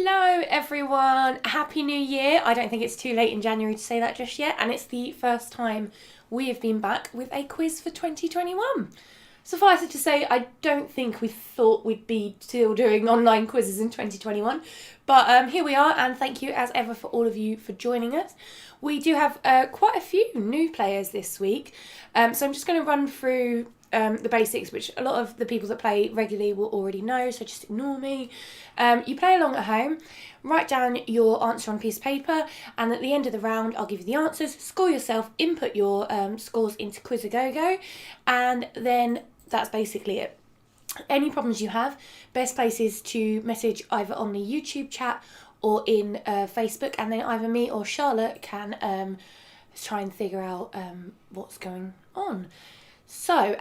Hello everyone, Happy New Year. I don't think it's too late in January to say that just yet, and it's the first time we have been back with a quiz for 2021. Suffice it to say, I don't think we thought we'd be still doing online quizzes in 2021, but here we are, and thank you as ever for all of you for joining us. We do have quite a few new players this week, so I'm just going to run through the basics, which a lot of the people that play regularly will already know, so just ignore me. You play along at home, write down your answer on a piece of paper, and at the end of the round I'll give you the answers, score yourself, input your scores into Quizagogo, and then that's basically it. Any problems you have, best place is to message either on the YouTube chat or in Facebook, and then either me or Charlotte can try and figure out what's going on. So,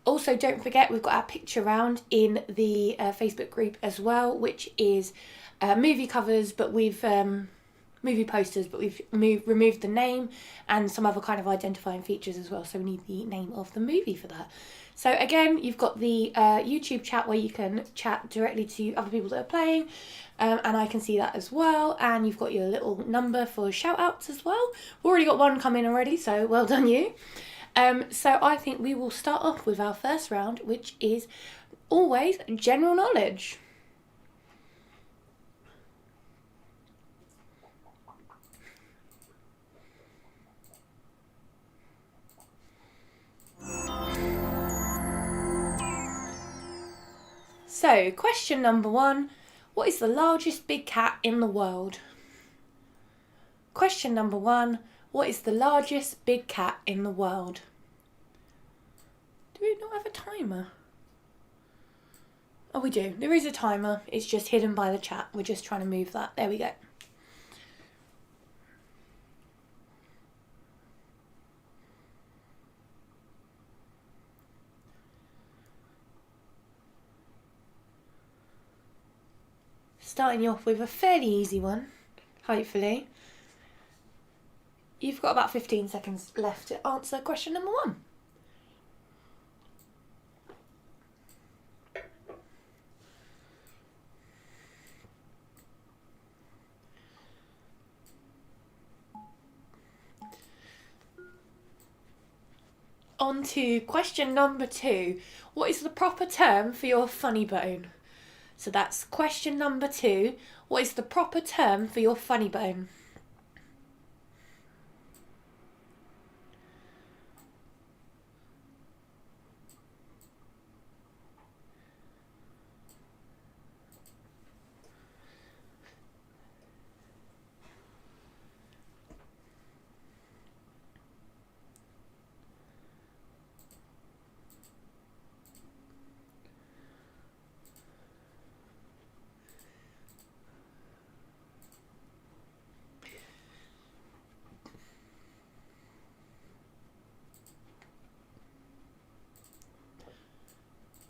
also don't forget we've got our picture round in the Facebook group as well, which is movie covers, but we've movie posters, but we've removed the name and some other kind of identifying features as well. So we need the name of the movie for that. So again, you've got the YouTube chat where you can chat directly to other people that are playing, and I can see that as well. And you've got your little number for shout outs as well. We've already got one come in already, so well done you. So I think we will start off with our first round, which is always general knowledge. So, question number 1. What is the largest big cat in the world? Question number 1. What is the largest big cat in the world? Do we not have a timer? Oh, we do. There is a timer. It's just hidden by the chat. We're just trying to move that. There we go. Starting you off with a fairly easy one, hopefully. You've got about 15 seconds left to answer question number 1. On to question number 2. What is the proper term for your funny bone? So that's question number 2. What is the proper term for your funny bone?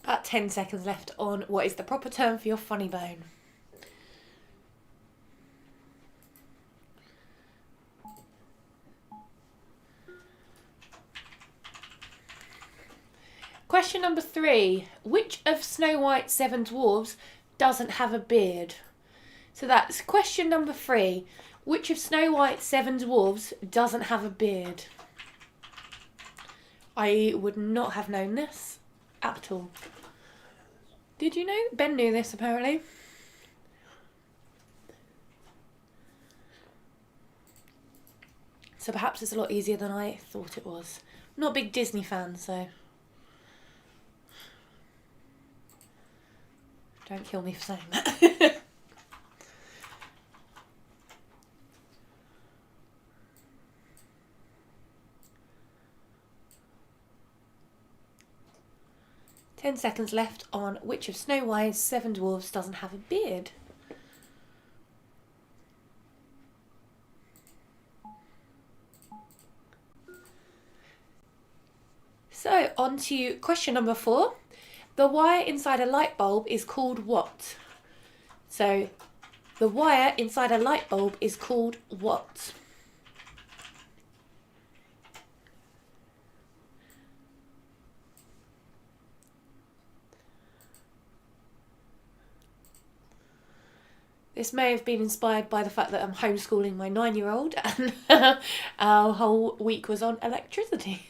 About 10 seconds left on what is the proper term for your funny bone. Question number 3. Which of Snow White's 7 dwarves doesn't have a beard? So that's question number 3. Which of Snow White's 7 dwarves doesn't have a beard? I would not have known this at all. Did you know? Ben knew this apparently. So perhaps it's a lot easier than I thought it was. I'm not a big Disney fan, so don't kill me for saying that. 10 seconds left on which of Snow White's 7 dwarves doesn't have a beard. So, on to question number 4. The wire inside a light bulb is called what? So, the wire inside a light bulb is called what? This may have been inspired by the fact that I'm homeschooling my 9-year-old and our whole week was on electricity.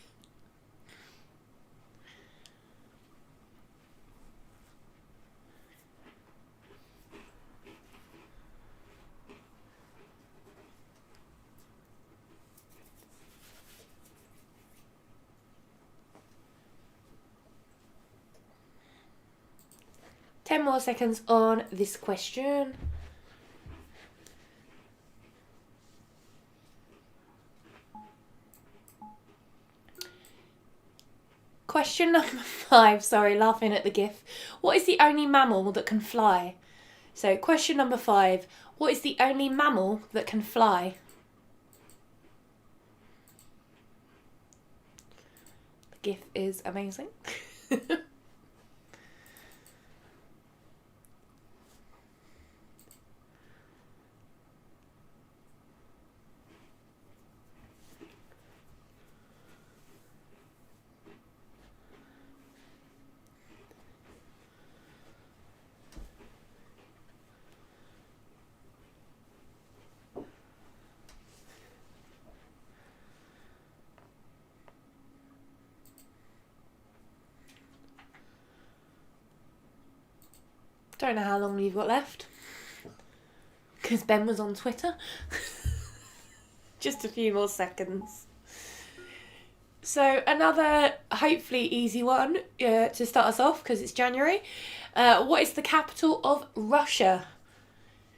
Ten more seconds on this question. Question number 5. Sorry, laughing at the gif. What is the only mammal that can fly? So, question number 5. What is the only mammal that can fly? The gif is amazing. Don't know how long you've got left, because Ben was on Twitter. Just a few more seconds. So another hopefully easy one to start us off, because it's January. What is the capital of Russia?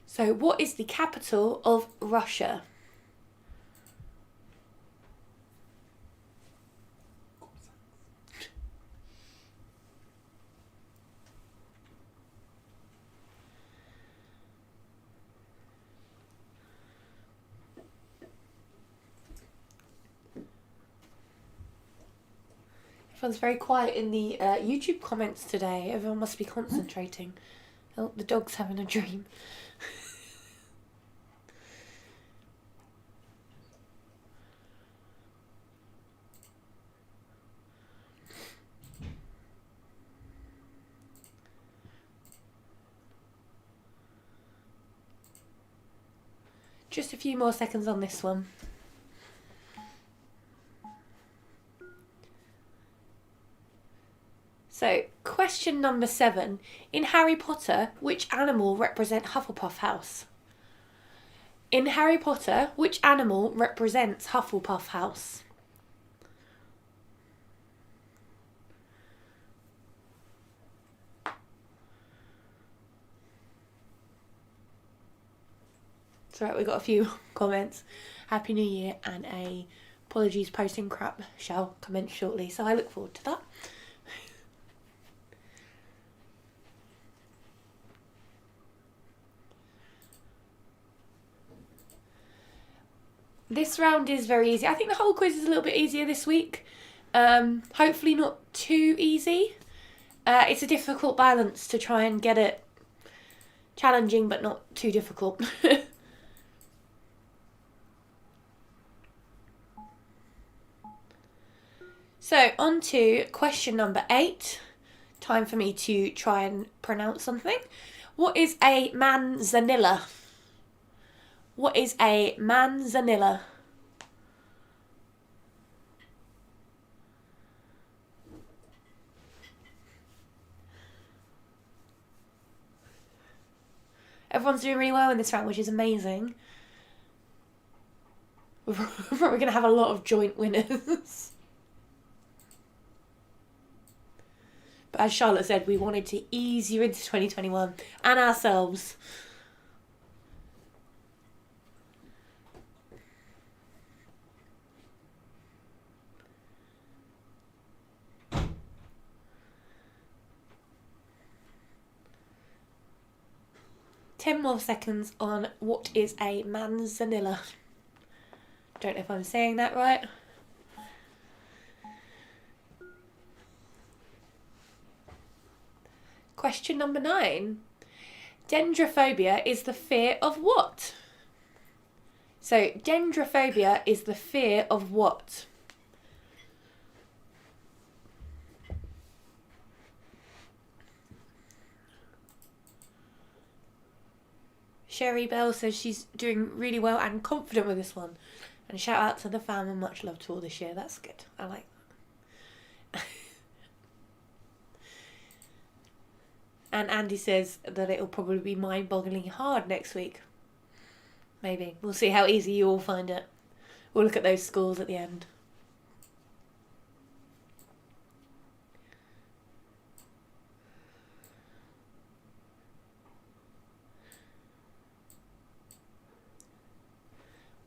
So what is the capital of Russia? Everyone's very quiet in the YouTube comments today. Everyone must be concentrating. Oh, the dog's having a dream. Just a few more seconds on this one. So, question number 7. In Harry Potter, which animal represents Hufflepuff House? In Harry Potter, which animal represents Hufflepuff House? It's alright, we got a few comments. Happy New Year and a apologies posting crap shall commence shortly, so I look forward to that. This round is very easy. I think the whole quiz is a little bit easier this week. Hopefully not too easy. It's a difficult balance to try and get it challenging but not too difficult. So, on to question number 8. Time for me to try and pronounce something. What is a manzanilla? What is a manzanilla? Everyone's doing really well in this round, which is amazing. We're probably going to have a lot of joint winners. But as Charlotte said, we wanted to ease you into 2021 and ourselves. Ten more seconds on what is a manzanilla. Don't know if I'm saying that right. Question number 9. Dendrophobia is the fear of what? So, dendrophobia is the fear of what? Sherry Bell says she's doing really well and confident with this one. And shout out to the fam and much love to all this year. That's good. I like that. And Andy says that it'll probably be mind-bogglingly hard next week. Maybe. We'll see how easy you all find it. We'll look at those scores at the end.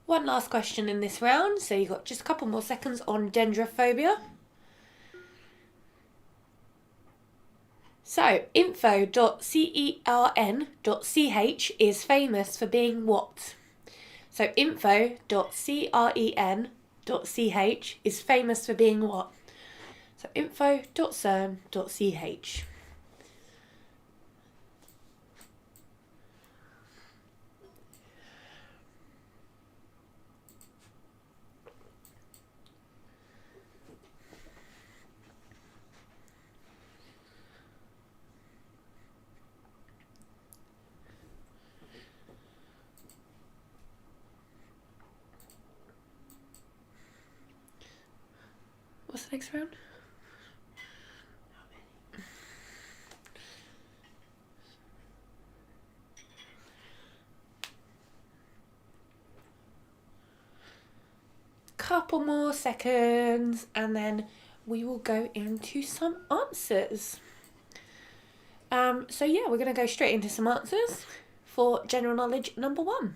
One last question in this round, so you've got just a couple more seconds on dendrophobia. So, info.cern.ch is famous for being what? So, info.cern.ch is famous for being what? So, info.cern.ch. What's the next round? Couple more seconds and then we will go into some answers. So yeah, we're going to go straight into some answers for general knowledge number 1.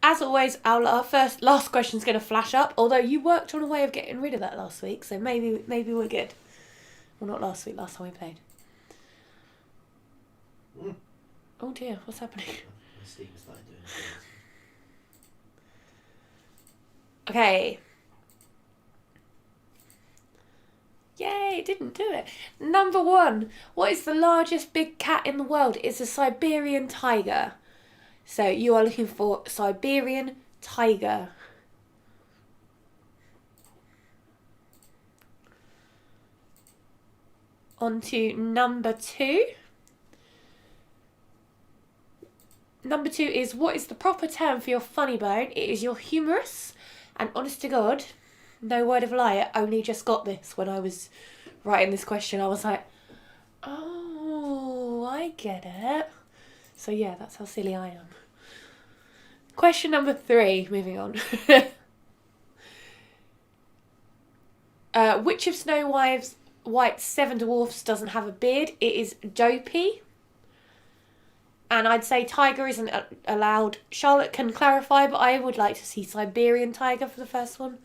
As always, our last question is going to flash up, although you worked on a way of getting rid of that last week, so maybe we're good. Well, not last week, last time we played. Oh dear, what's happening? Steam started doing it. Okay. Yay, it didn't do it. Number 1. What is the largest big cat in the world? It's a Siberian tiger. So you are looking for Siberian tiger. On to number 2. Number 2 is, what is the proper term for your funny bone? It is your humerus. And honest to God, no word of lie, I only just got this when I was writing this question. I was like, oh, I get it. So yeah, that's how silly I am. Question number 3, moving on. Which of Snow White's 7 dwarfs doesn't have a beard? It is Dopey. And I'd say tiger isn't allowed. Charlotte can clarify, but I would like to see Siberian tiger for the first one.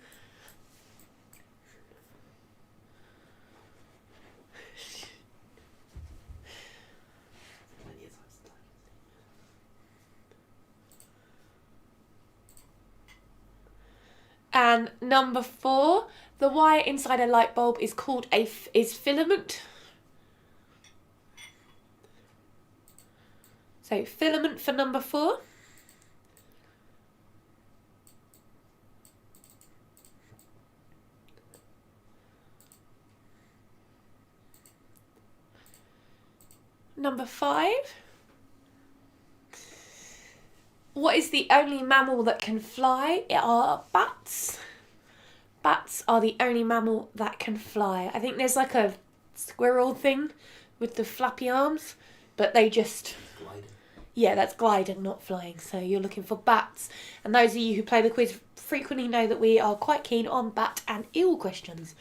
And number 4, the wire inside a light bulb is called is filament. So filament for number 4. Number 5. What is the only mammal that can fly? It are bats. Bats are the only mammal that can fly. I think there's like a squirrel thing with the flappy arms, but they just... Gliding. Yeah, that's gliding, not flying. So you're looking for bats. And those of you who play the quiz frequently know that we are quite keen on bat and eel questions.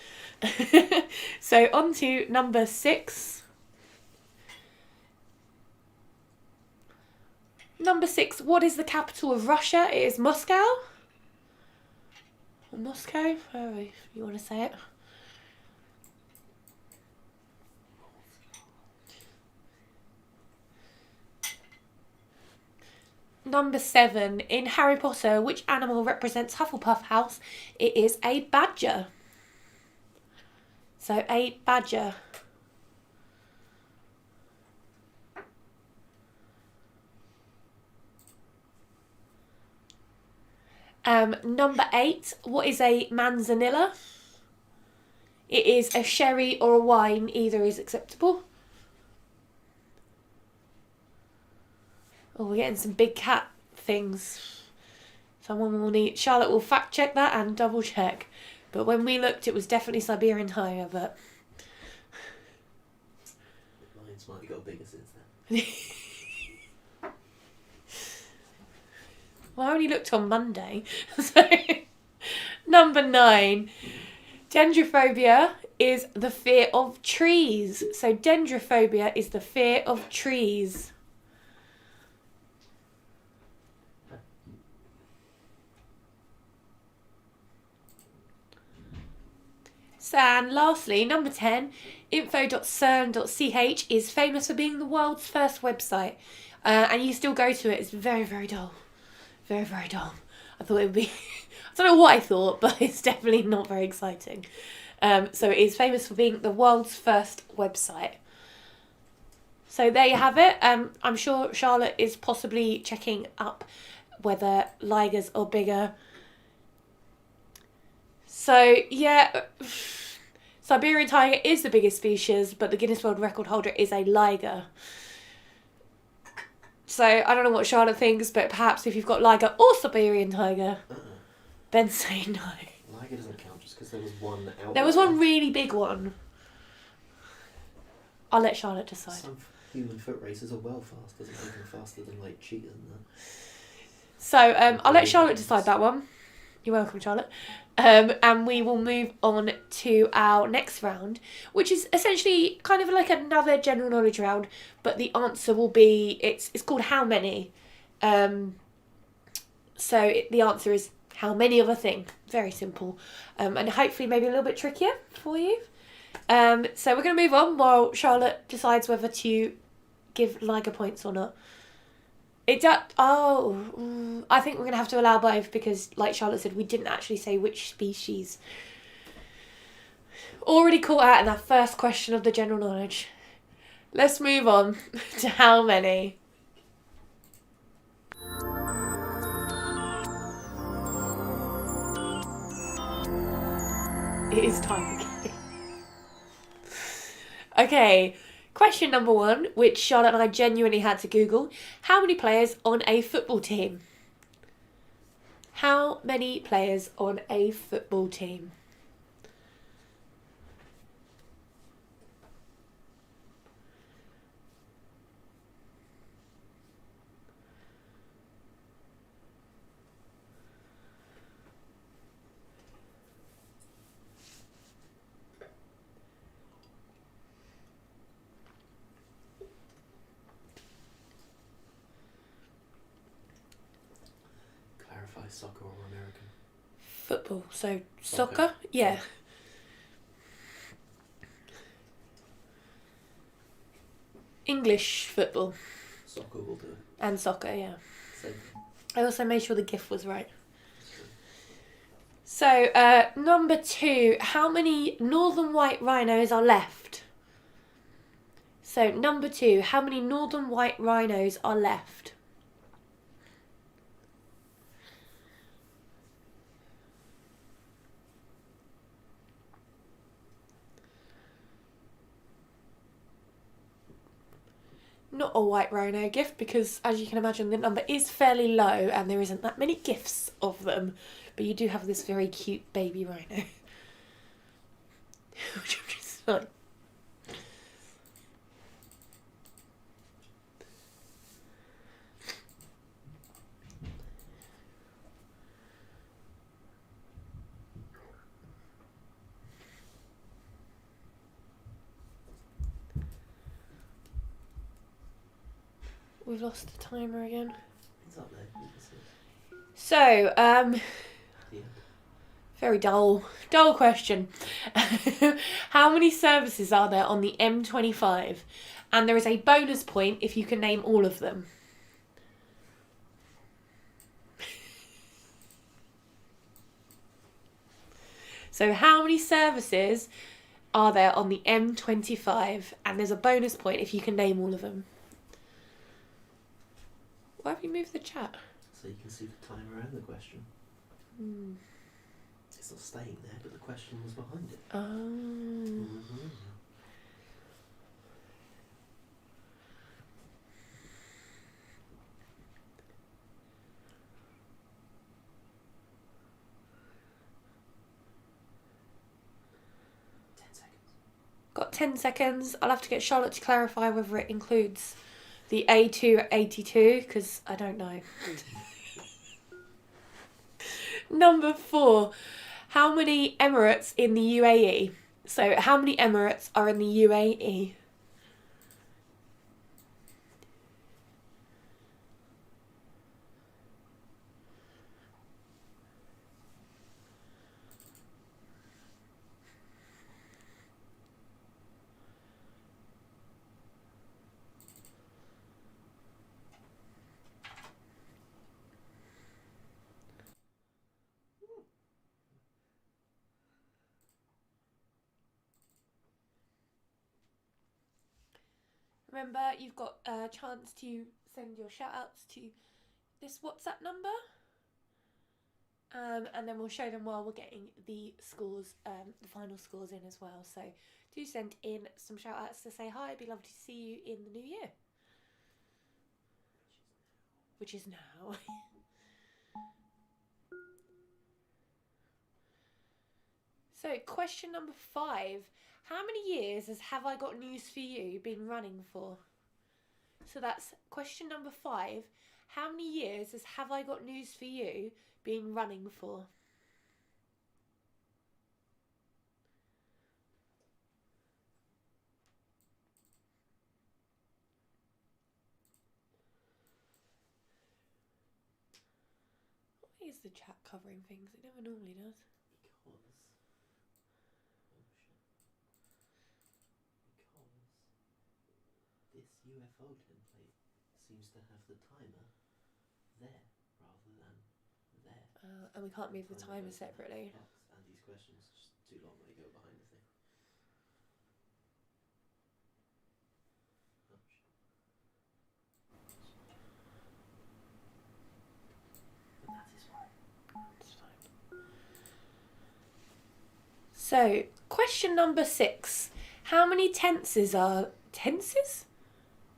So on to number 6. Number 6, what is the capital of Russia? It is Moscow. Or Moscow, however you want to say it. Number 7, in Harry Potter, which animal represents Hufflepuff House? It is a badger. So a badger. Number 8, what is a manzanilla? It is a sherry or a wine, either is acceptable. Oh, we're getting some big cat things. Someone will need... Charlotte will fact check that and double check. But when we looked, it was definitely Siberian Tiger, but... Mine's might have got bigger since then. Well, I only looked on Monday. So, number 9. Dendrophobia is the fear of trees. So dendrophobia is the fear of trees. And lastly, number 10, info.cern.ch is famous for being the world's first website. And you still go to it. It's very, very dull. Very, very dull. I thought it would be... I don't know what I thought, but it's definitely not very exciting. So it is famous for being the world's first website. So there you have it. I'm sure Charlotte is possibly checking up whether ligers are bigger. So, yeah... Siberian tiger is the biggest species, but the Guinness World Record holder is a liger. So, I don't know what Charlotte thinks, but perhaps if you've got liger or Siberian tiger, then say no. Liger doesn't count just because there was one out. There was one really big one. I'll let Charlotte decide. Some human foot races are well fast. Doesn't make them faster than like cheetahs and that. So, I'll let Charlotte decide that one. You're welcome, Charlotte. And we will move on to our next round, which is essentially kind of like another general knowledge round, but the answer will be, it's called How Many. The answer is how many of a thing. Very simple. And hopefully maybe a little bit trickier for you. So we're going to move on while Charlotte decides whether to give liger points or not. I think we're going to have to allow both because, like Charlotte said, we didn't actually say which species. Already caught out in that first question of the general knowledge. Let's move on to how many. It is time again. Okay. Question number 1, which Charlotte and I genuinely had to Google. How many players on a football team? How many players on a football team? Soccer or American? Football. So soccer? Yeah. English football. Soccer will do it. And soccer, yeah. Same. I also made sure the GIF was right. So, number 2, how many northern white rhinos are left? So, number 2, how many northern white rhinos are left? Not a white rhino gift because, as you can imagine, the number is fairly low and there isn't that many gifts of them. But you do have this very cute baby rhino. Which I'm just like... We've lost the timer again. It's up there. You can see it. So, Yeah. very dull question. How many services are there on the M25? And there is a bonus point if you can name all of them. So how many services are there on the M25? And there's a bonus point if you can name all of them. Why have you moved the chat? So you can see the timer and the question. It's not staying there, but the question was behind it. Oh. Mm-hmm. Got 10 seconds. I'll have to get Charlotte to clarify whether it includes the A282, because I don't know. Number 4. How many Emirates in the UAE? So, how many Emirates are in the UAE? Remember, you've got a chance to send your shout-outs to this WhatsApp number. And then we'll show them while we're getting the scores, the final scores in as well. So do send in some shout-outs to say hi. It'd be lovely to see you in the new year. Which is now. So, question number 5. How many years has Have I Got News For You been running for? So that's question number 5. How many years has Have I Got News For You been running for? Why is the chat covering things? It never normally does. Because this UFO template seems to have the timer there rather than there. And we can't move the timer separately. And these questions just too long when they go behind the thing. But that is why. That's fine. So, question number 6. How many tenses are... Tenses?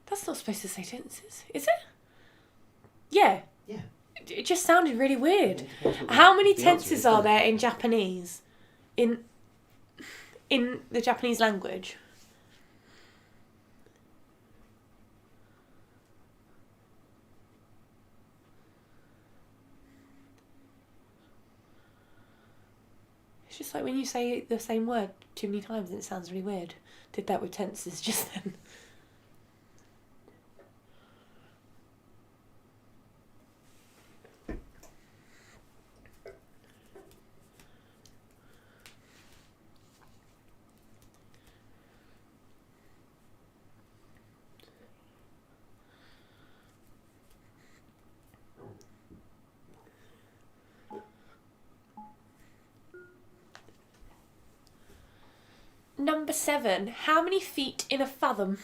That's not supposed to say tenses, is it? Yeah. Yeah. It just sounded really weird. How many tenses are there in Japanese? In the Japanese language? It's just like when you say the same word too many times and it sounds really weird. Did that with tenses just then. Number 7. How many feet in a fathom?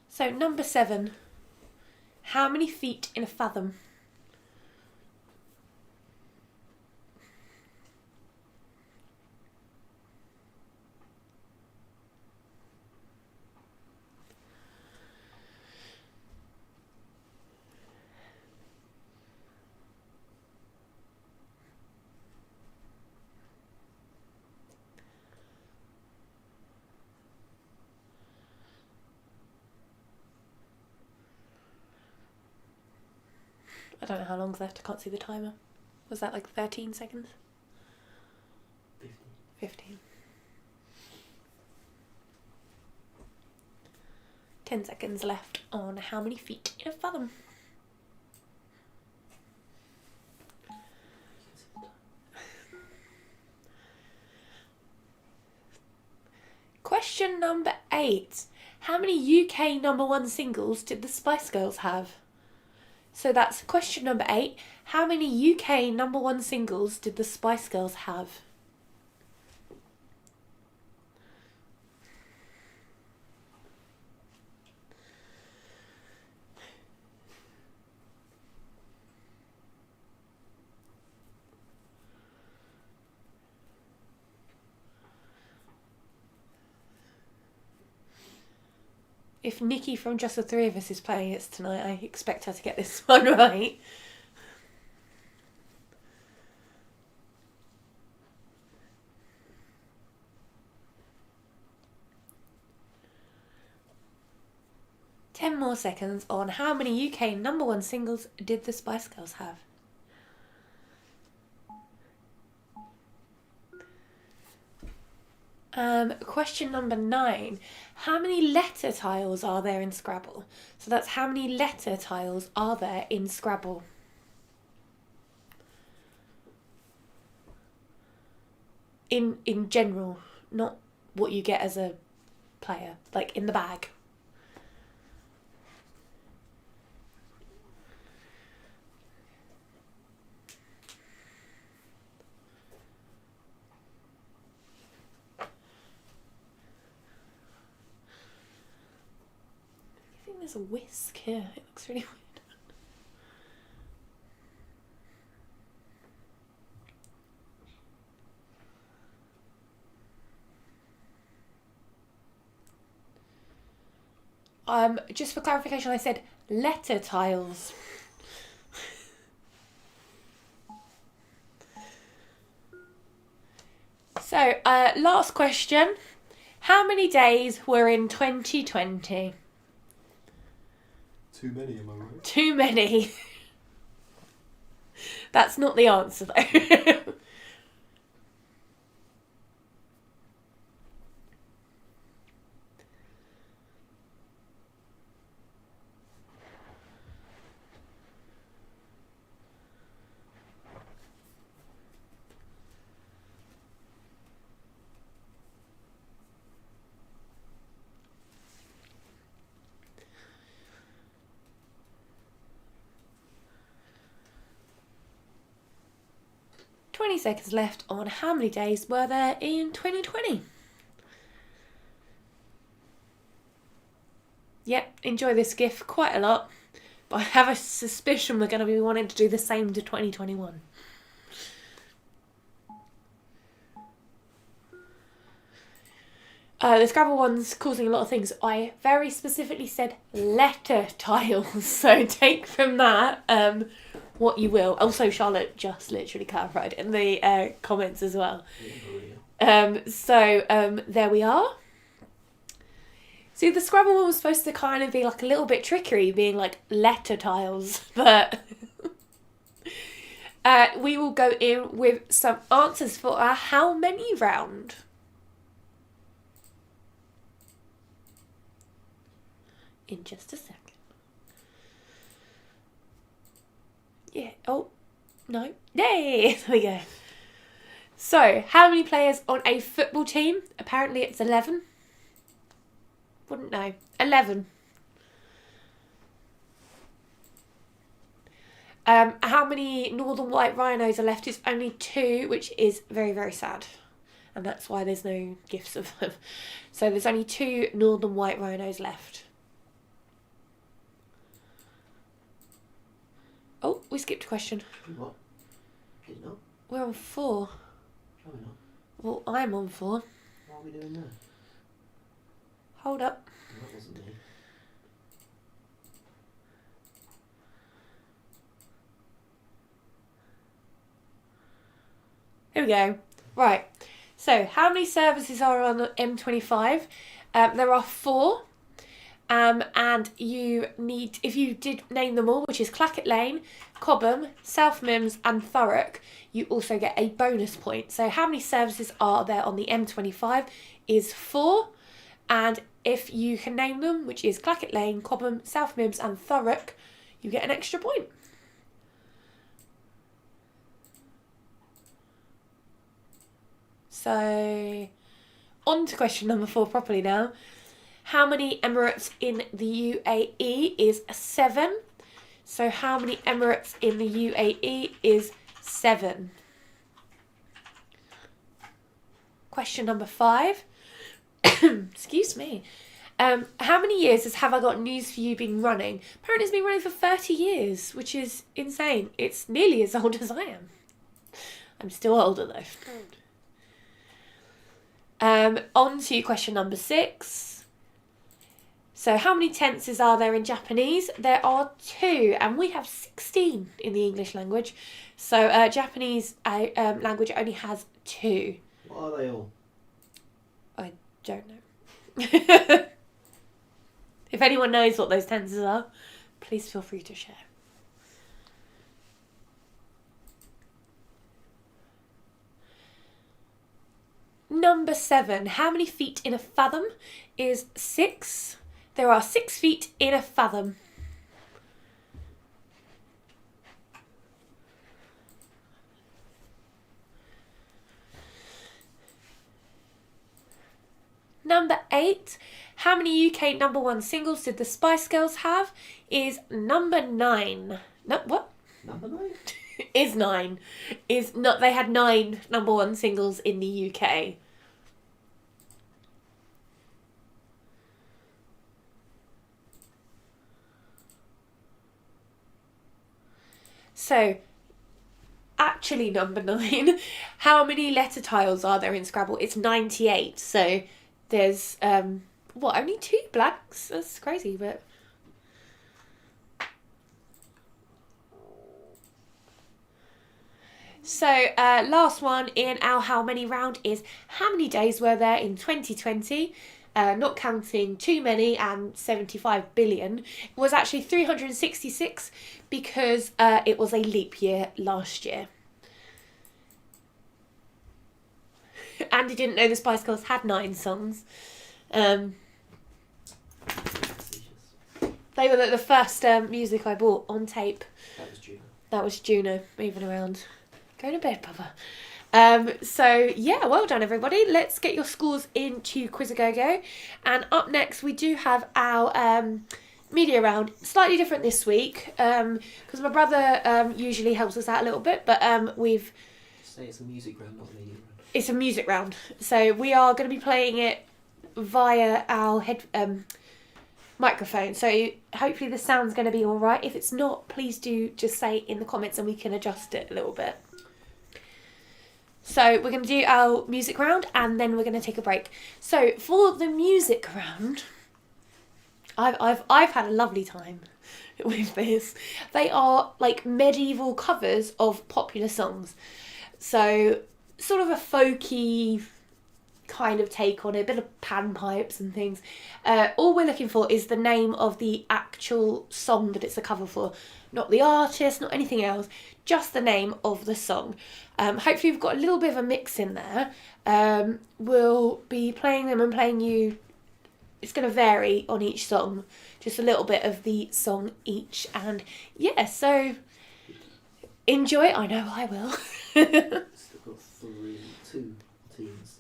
So, number 7. How many feet in a fathom? I don't know how long's left. I can't see the timer. Was that like 13 seconds? 15. 10 seconds left on how many feet in a fathom. Question number 8. How many UK number 1 singles did the Spice Girls have? So that's question number 8. How many UK number 1 singles did the Spice Girls have? If Nikki from Just the Three of Us is playing it tonight, I expect her to get this one right. 10 more seconds on how many UK #1 singles did the Spice Girls have? Question number 9. How many letter tiles are there in Scrabble? So that's how many letter tiles are there in Scrabble? In general, not what you get as a player, like in the bag. I think there's a whisk here. It looks really weird. Just for clarification, I said letter tiles. So, last question. How many days were in 2020? Too many, am I right? Too many. That's not the answer, though. 20 seconds left on how many days were there in 2020. Yep, enjoy this GIF quite a lot, but I have a suspicion we're going to be wanting to do the same to 2021. The Scrabble one's causing a lot of things. I very specifically said letter tiles, so take from that what you will. Also, Charlotte just literally clarified in the comments as well. There we are. See, the Scrabble one was supposed to kind of be like a little bit trickery, being like letter tiles, but we will go in with some answers for our how many round. In just a second. Yeah. Oh, no. Yay! There we go. So, how many players on a football team? Apparently it's 11. Wouldn't know. 11. How many Northern White Rhinos are left? It's only 2, which is very, very sad. And that's why there's no gifts of them. So there's only 2 Northern White Rhinos left. Oh, we skipped a question. What? Did not? We're on 4. No, we're not. Well, I'm on 4. What are we doing there? Hold up. That wasn't me. Here we go. Right. So, how many services are on the M25? There are 4. And you need, if you did name them all, which is Clackett Lane, Cobham, South Mimms and Thurrock, you also get a bonus point. So how many services are there on the M25 is 4. And if you can name them, which is Clackett Lane, Cobham, South Mimms and Thurrock, you get an extra point. So, on to question number 4 properly now. How many Emirates in the UAE is 7? So how many Emirates in the UAE is 7? Question number 5. Excuse me. How many years has Have I Got News For You been running? Apparently it's been running for 30 years, which is insane. It's nearly as old as I am. I'm still older though. On to question number 6. So how many tenses are there in Japanese? There are 2, and we have 16 in the English language. So Japanese language only has 2. What are they all? I don't know. Here If anyone knows what those tenses are, please feel free to share. Number 7. How many feet in a fathom is 6? There are 6 feet in a fathom. Number 8. How many UK number 1 singles did the Spice Girls have? Is number 9. No, what? Number 9? Is 9. Is not. They had 9 number 1 singles in the UK. So, actually number 9, how many letter tiles are there in Scrabble? It's 98. So, there's, only 2 blanks? That's crazy, but... So, last one in our how many round is how many days were there in 2020? Not counting too many and 75 billion. It was actually 366 because it was a leap year last year. Andy didn't know the Spice Girls had 9 songs. They were the first music I bought on tape. That was Juno. That was Juno moving around. Go to bed, Papa. So, yeah, well done, everybody. Let's get your scores into Quizagogo. And up next, we do have our media round. Slightly different this week, because my brother usually helps us out a little bit, but we've... Say it's a music round, not a media round. It's a music round. So we are going to be playing it via our microphone. So hopefully the sound's going to be all right. If it's not, please do just say in the comments and we can adjust it a little bit. So we're going to do our music round and then we're going to take a break. So for the music round, I've had a lovely time with this. They are like medieval covers of popular songs. So sort of a folky kind of take on it, a bit of panpipes and things. All we're looking for is the name of the actual song that it's a cover for. Not the artist, not anything else, just the name of the song. Hopefully we've got a little bit of a mix in there. We'll be playing them and playing you. It's going to vary on each song, just a little bit of the song each. And yeah, so enjoy it. I know I will. Still got 2 teams.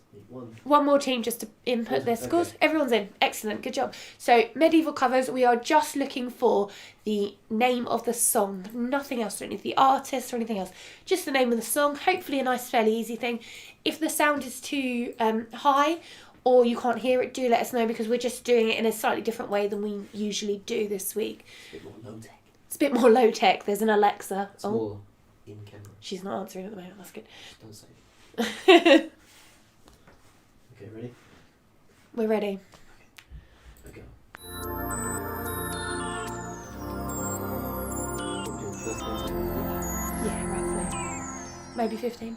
One more team just to input their scores. Okay. Everyone's in. Excellent. Good job. So, medieval covers, we are just looking for the name of the song. Nothing else. Don't need the artist or anything else. Just the name of the song. Hopefully a nice, fairly easy thing. If the sound is too high or you can't hear it, do let us know because we're just doing it in a slightly different way than we usually do this week. It's a bit more low-tech. It's a bit more low-tech. There's an Alexa. It's more in camera. She's not answering at the moment. That's good. Don't say it. Okay, ready? We're ready. Okay. Yeah, roughly. Maybe 15.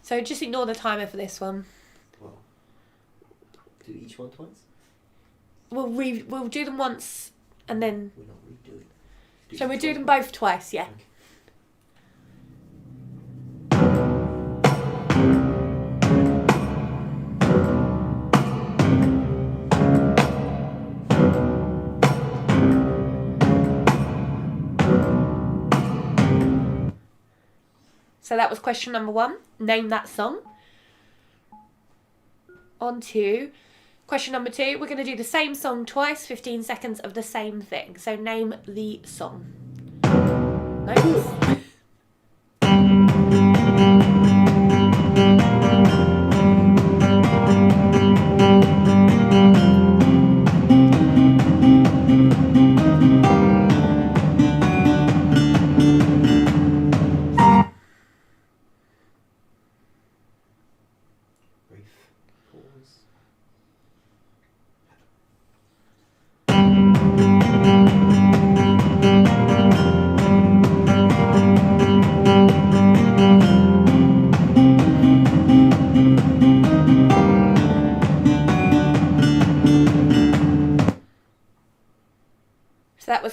So just ignore the timer for this one. Well, do each one twice? We'll do them once and then... We're not redoing. So we'll do them both twice, yeah. Okay. So that was question number 1. Name that song. On to question number 2. We're going to do the same song twice, 15 seconds of the same thing. So name the song. Nice. Brief.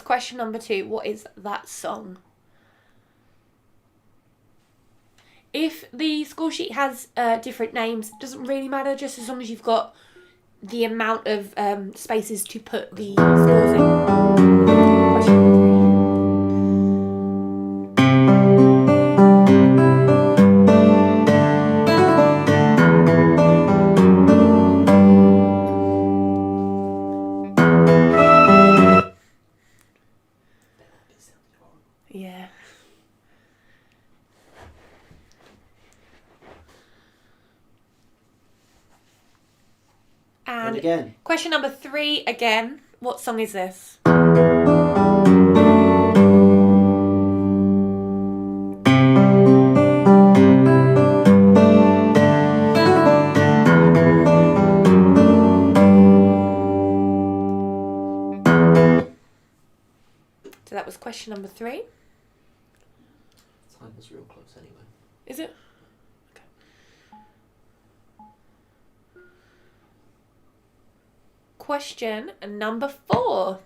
question number 2. What is that song? If the score sheet has different names, it doesn't really matter, just as long as you've got the amount of spaces to put the scores in. Question number 3. Yeah. And again. Question number 3 again. What song is this? So that was question number 3. Time was real close anyway. Is it? Okay. Question number 4.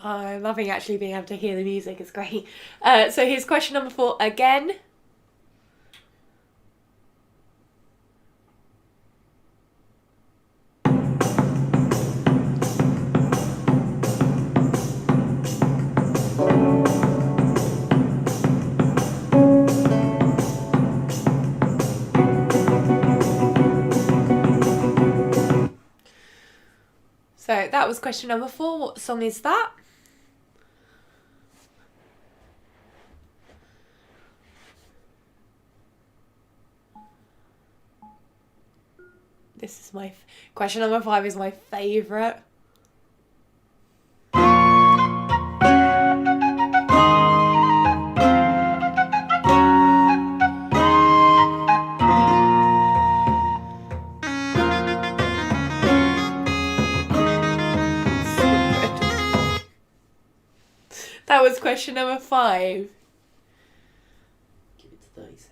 I'm loving actually being able to hear the music. It's great. So here's question number 4 again. So that was question number 4. What song is that? This is my question number 5 is my favourite. That was question number 5. Give it 30 seconds.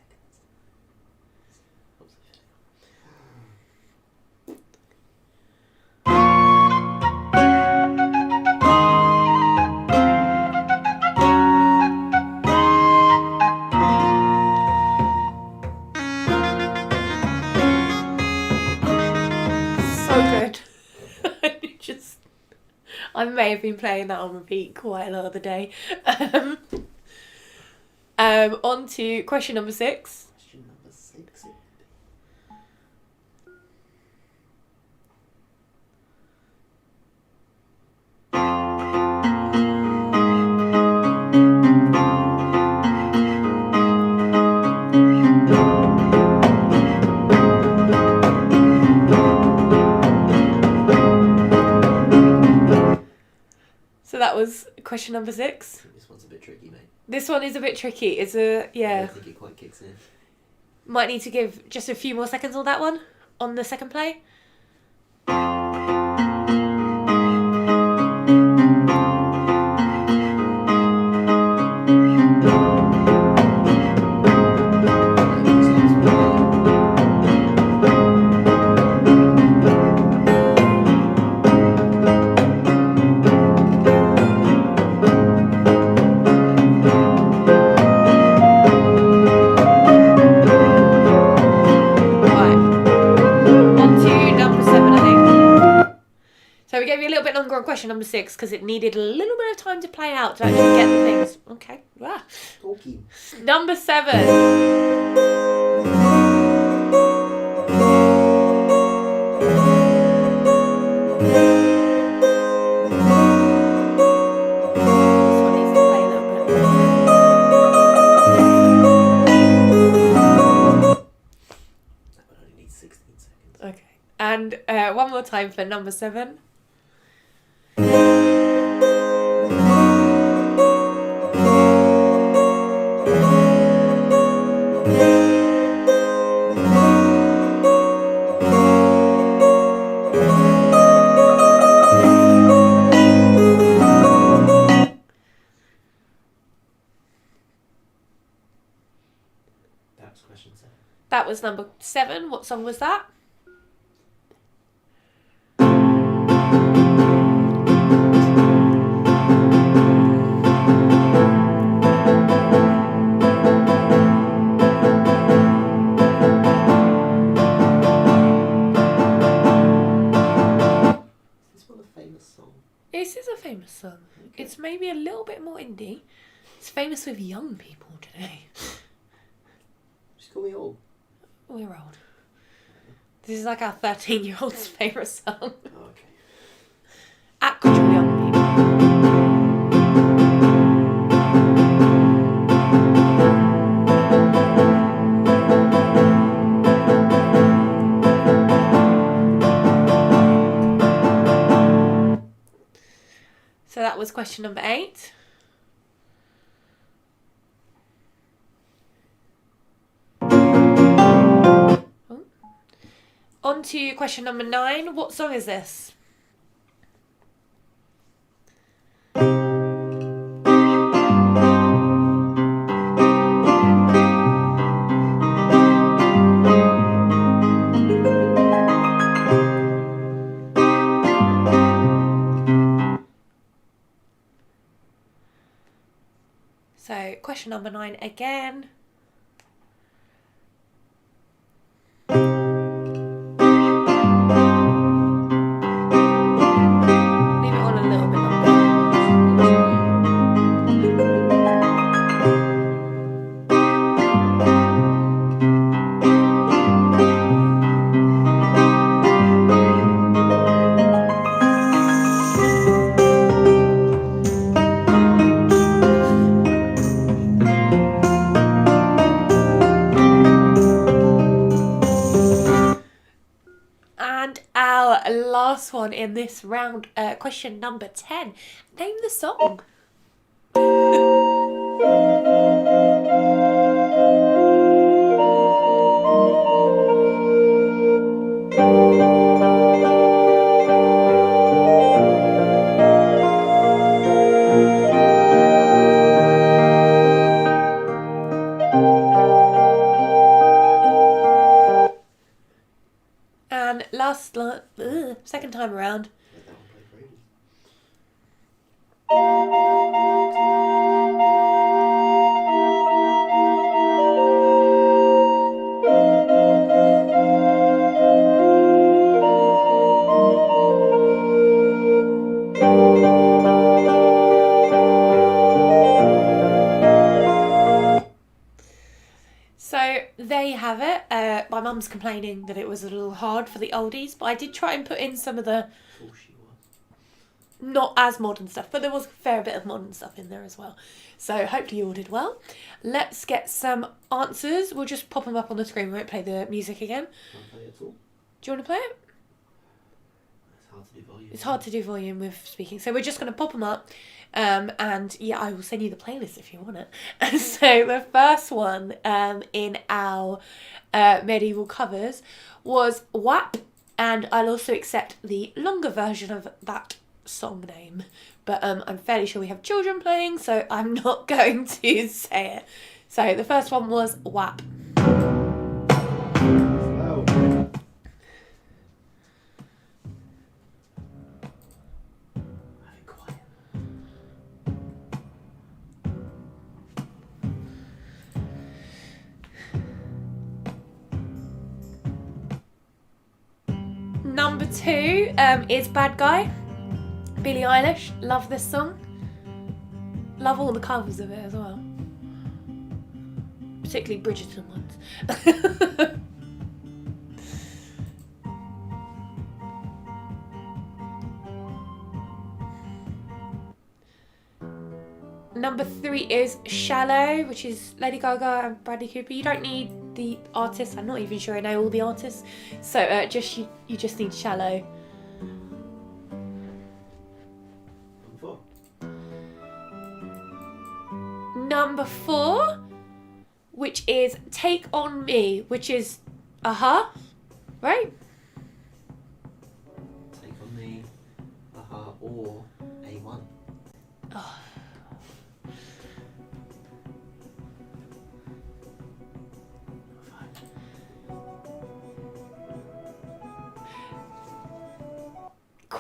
So good. I may have been playing that on repeat quite a lot of the day. On to question number 6. Question number 6. So that was question number 6. This one's a bit tricky, mate. This one is a bit tricky. It's I yeah. don't think it quite kicks in. Might need to give just a few more seconds on that one, on the second play. Longer on question number 6 because it needed a little bit of time to play out to actually get the things. Okay. Ah. Okay. Number 7. And one more time for number 7. was number 7. What song was that? Is this one a famous song? This is a famous song. Okay. It's maybe a little bit more indie. It's famous with young people today. Just call me old. We're old. This is like our 13-year-old's favourite song. Oh, okay. Actual young people. So that was question number 8. On to question number 9. What song is this? So, question number 9 again. Leave it on a little bit longer. And our last one in this round, question number 10. Name the song. And second time around. Let that one play for ages. So there you have it. My mum's complaining that it was a little hard for the oldies, but I did try and put in some of the Oh, she was. not as modern stuff, but there was a fair bit of modern stuff in there as well. So hopefully you all did well. Let's get some answers. We'll just pop them up on the screen. We won't play the music again. Can't play it at all. Do you want to play it? It's hard to do volume. It's hard to do volume with speaking. So we're just going to pop them up. And yeah, I will send you the playlist if you want it. So the first one in our medieval covers was WAP. And I'll also accept the longer version of that song name. But I'm fairly sure we have children playing, so I'm not going to say it. So the first one was WAP. Wow. Have it quiet. Number 2 is Bad Guy. Billie Eilish. Love this song. Love all the covers of it as well. Particularly Bridgerton ones. Number 3 is Shallow, which is Lady Gaga and Bradley Cooper. You don't need the artists. I'm not even sure I know all the artists. So you just need Shallow. Number 4, which is Take On Me, which is Aha, right? Take On Me, Aha, or A1. Oh.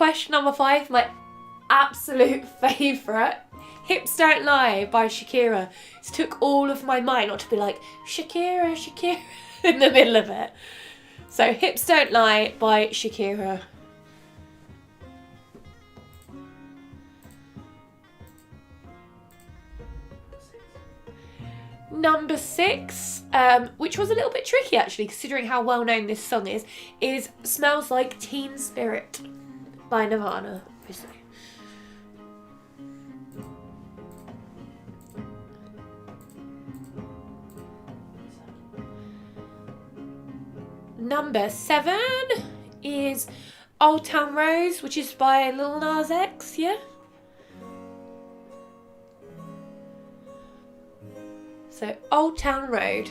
question number 5, my absolute favourite. Hips Don't Lie by Shakira. It took all of my mind not to be like, Shakira, Shakira, in the middle of it. So, Hips Don't Lie by Shakira. Number 6, which was a little bit tricky actually, considering how well known this song is Smells Like Teen Spirit by Nirvana, obviously. Number 7 is Old Town Road, which is by Lil Nas X, yeah? So, Old Town Road.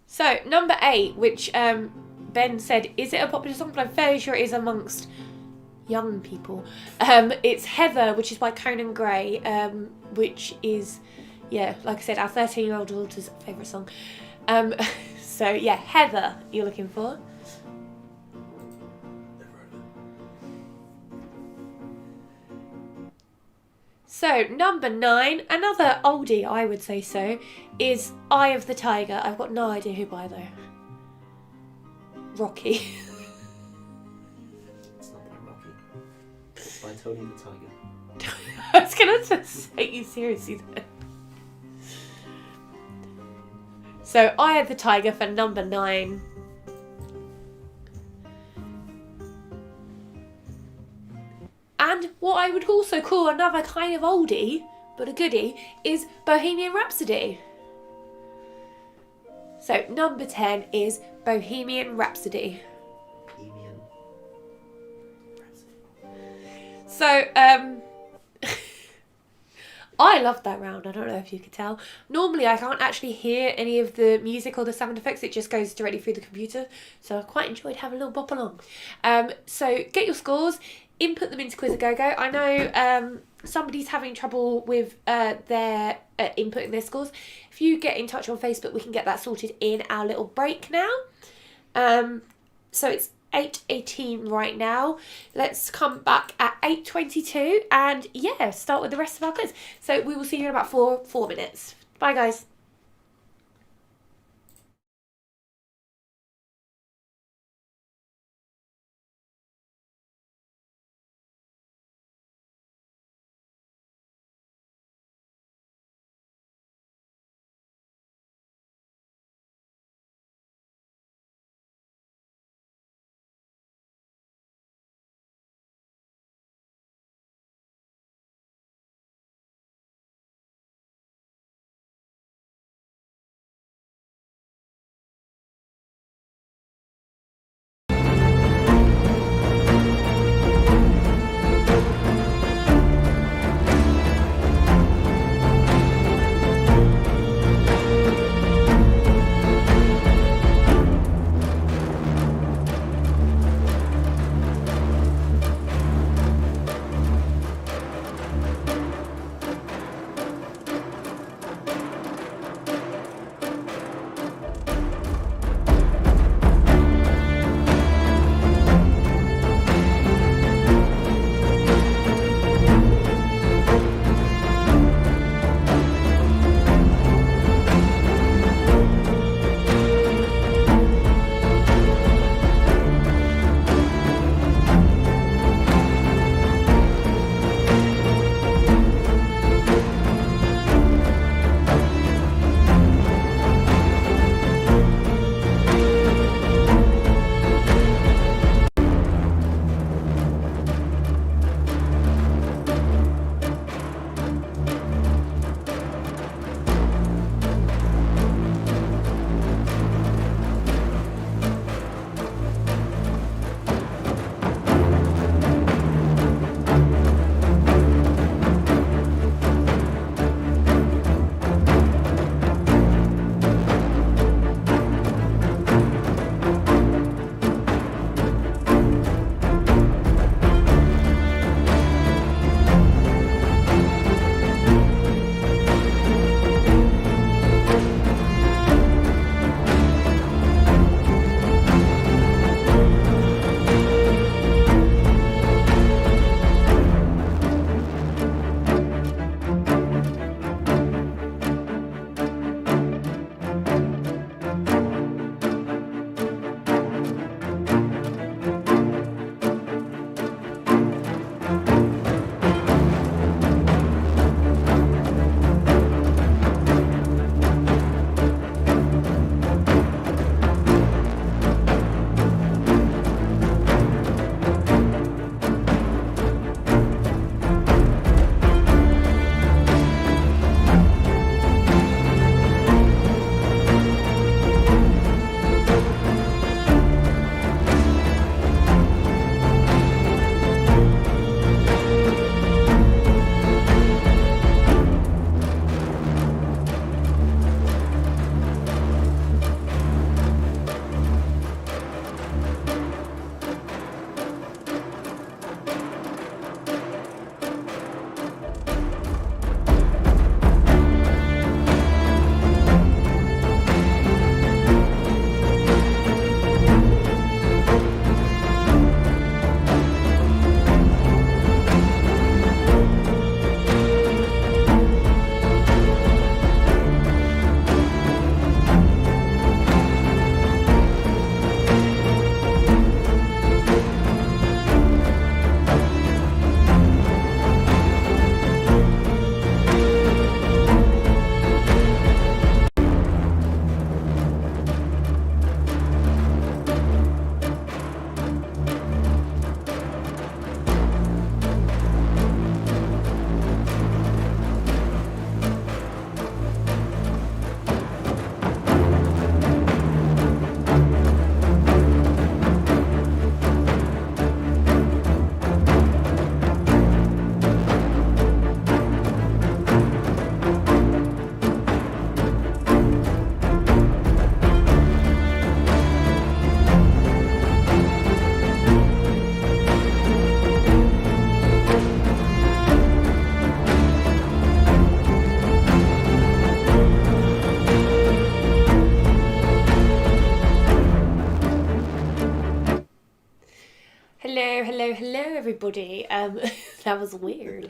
So, number 8, which Ben said, is it a popular song? But I'm fairly sure it is amongst young people. It's Heather, which is by Conan Gray, which is, yeah, like I said, our 13-year-old daughter's favourite song. So, yeah, Heather, you're looking for. So, number 9, another oldie, I would say so, is Eye of the Tiger. I've got no idea who by though. Rocky. It's not by Rocky. It's by Tony the Tiger. I was going to take you seriously then. So, Eye of the Tiger for number 9. And what I would also call another kind of oldie, but a goodie, is Bohemian Rhapsody. So, number 10 is Bohemian Rhapsody. Bohemian Rhapsody. So, I love that round. I don't know if you could tell. Normally, I can't actually hear any of the music or the sound effects. It just goes directly through the computer. So, I quite enjoyed having a little bop along. So, get your scores. Input them into Quiz a Go Go. I know somebody's having trouble with their inputting their scores. If you get in touch on Facebook, we can get that sorted in our little break now. So it's 8:18 right now. Let's come back at 8:22 and yeah, start with the rest of our quiz. So we will see you in about 4 minutes. Bye guys. everybody. That was weird.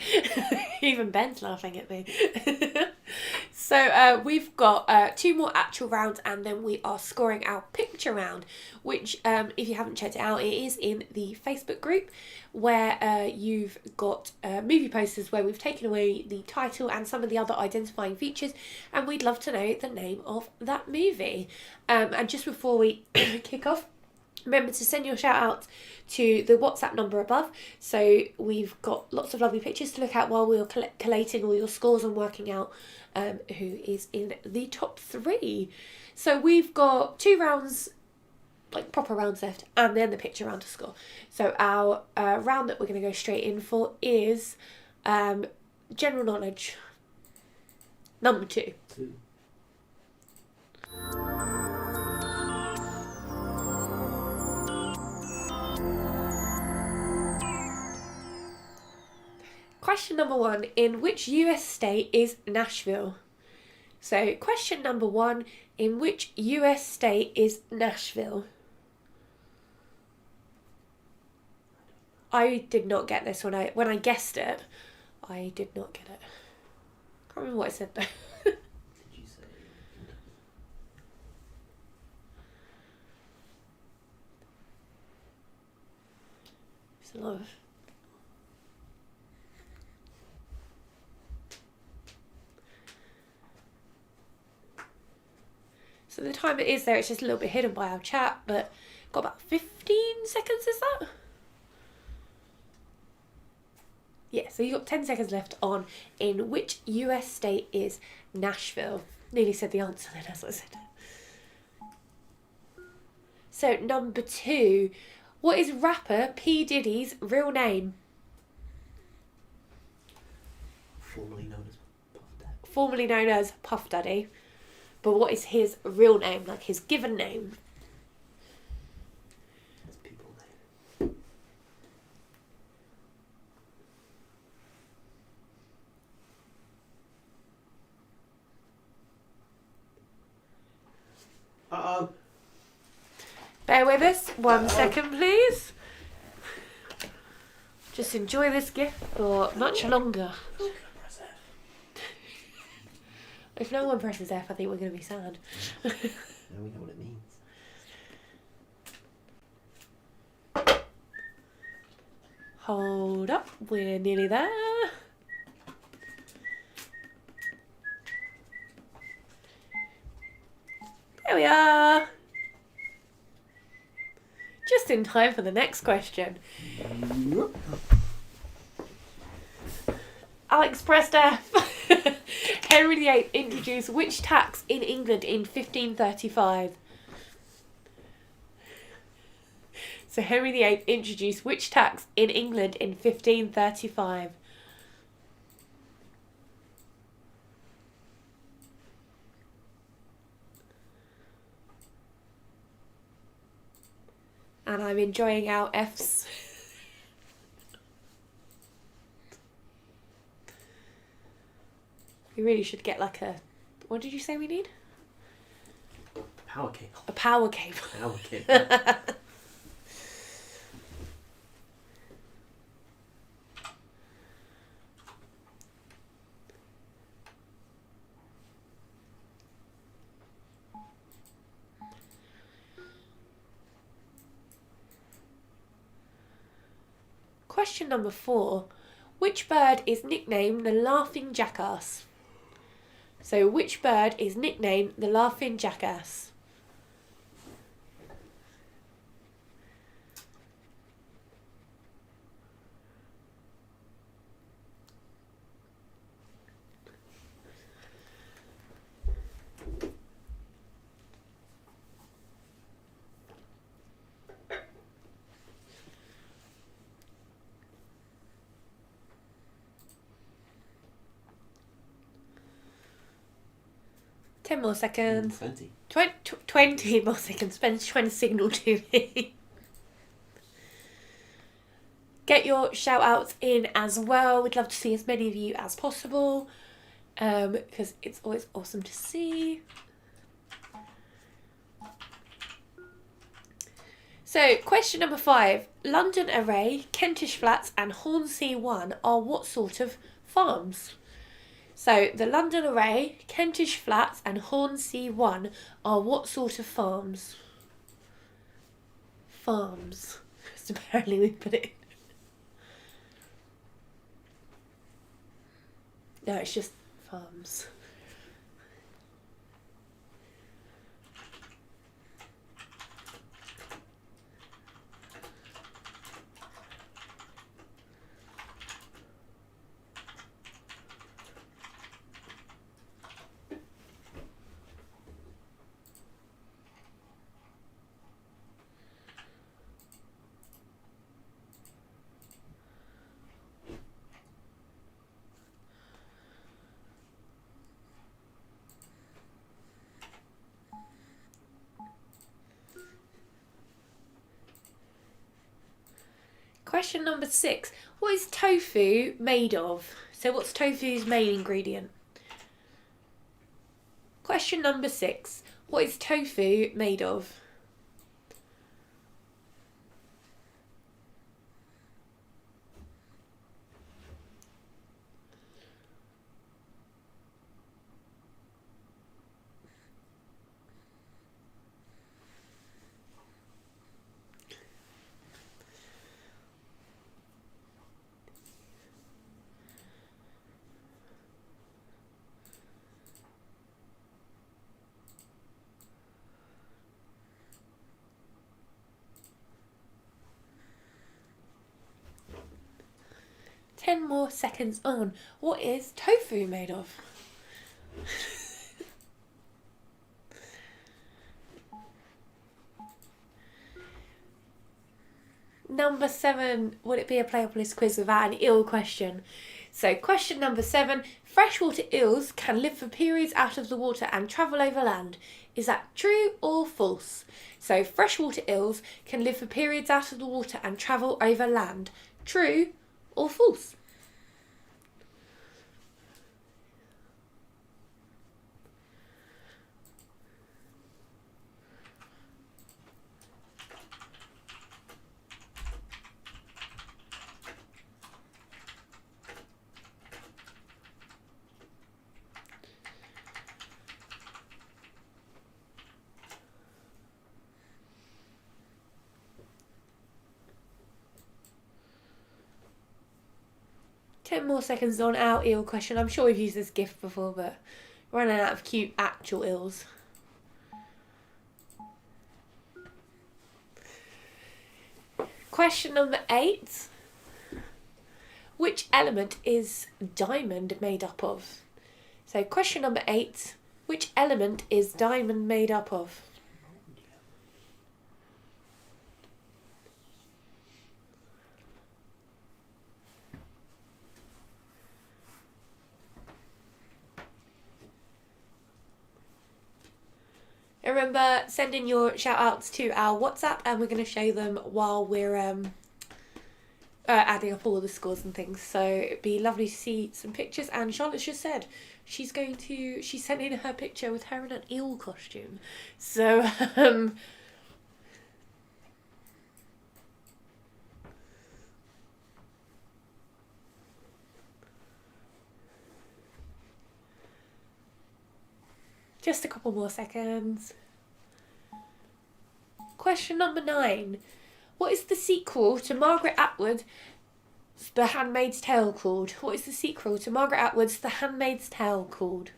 Even Ben's laughing at me. So we've got 2 more actual rounds, and then we are scoring our picture round, which, if you haven't checked it out, it is in the Facebook group, where you've got movie posters where we've taken away the title and some of the other identifying features, and we'd love to know the name of that movie. And just before we kick off, remember to send your shout out to the WhatsApp number above. So we've got lots of lovely pictures to look at while we're collating all your scores and working out who is in the top 3. So we've got 2 rounds, like proper rounds left, and then the picture round to score. So our round that we're going to go straight in for is general knowledge. Number 2. 2. Question number 1. In which US state is Nashville? So, question number 1. In which US state is Nashville? I did not get this when I guessed it. I did not get it. Can't remember what I said though. Did you say? It's a lot of... So the timer is there, it's just a little bit hidden by our chat, but got about 15 seconds, is that? Yeah, so you've got 10 seconds left on in which US state is Nashville. Nearly said the answer then, as I said. So number 2, what is rapper P. Diddy's real name? Formerly known as Puff Daddy. Formerly known as Puff Daddy. But what is his real name, like his given name? His people name. Uh-oh. Bear with us 1 second, please. Just enjoy this gift for much longer. If no one presses F, I think we're going to be sad. Now we know what it means. Hold up, we're nearly there. There we are. Just in time for the next question. Alex pressed F. Henry VIII introduced which tax in England in 1535? So Henry VIII introduced which tax in England in 1535? And I'm enjoying our Fs. We really should get like a... What did you say we need? Power cable. A power cable. Power cable. Question number 4. Which bird is nicknamed the Laughing Jackass? So, which bird is nicknamed the Laughing Jackass? Ten more seconds. 20. 20 more seconds. Ben's trying to signal to me. Get your shout outs in as well. We'd love to see as many of you as possible. Because it's always awesome to see. So, question number 5. London Array, Kentish Flats and Hornsea 1 are what sort of farms? So, the London Array, Kentish Flats and Hornsea 1 are what sort of farms? Farms. Because apparently we put it... No, it's just farms. Question number 6. What is tofu made of? So what's tofu's main ingredient? Question number 6. What is tofu made of? Ten more seconds on. What is tofu made of? Number 7. Would it be a Playopolis quiz without an eel question? So question number 7. Freshwater eels can live for periods out of the water and travel over land. Is that true or false? So freshwater eels can live for periods out of the water and travel over land. True or false? Ten more seconds on our eel question. I'm sure we've used this GIF before, but we're running out of cute actual eels. Question number 8. Which element is diamond made up of? So question number 8. Which element is diamond made up of? Remember, send in your shout outs to our WhatsApp and we're going to show them while we're adding up all the scores and things. So it'd be lovely to see some pictures. And Charlotte's just said she sent in her picture with her in an eel costume. So just a couple more seconds. Question number 9. What is the sequel to Margaret Atwood's The Handmaid's Tale called? What is the sequel to Margaret Atwood's The Handmaid's Tale called?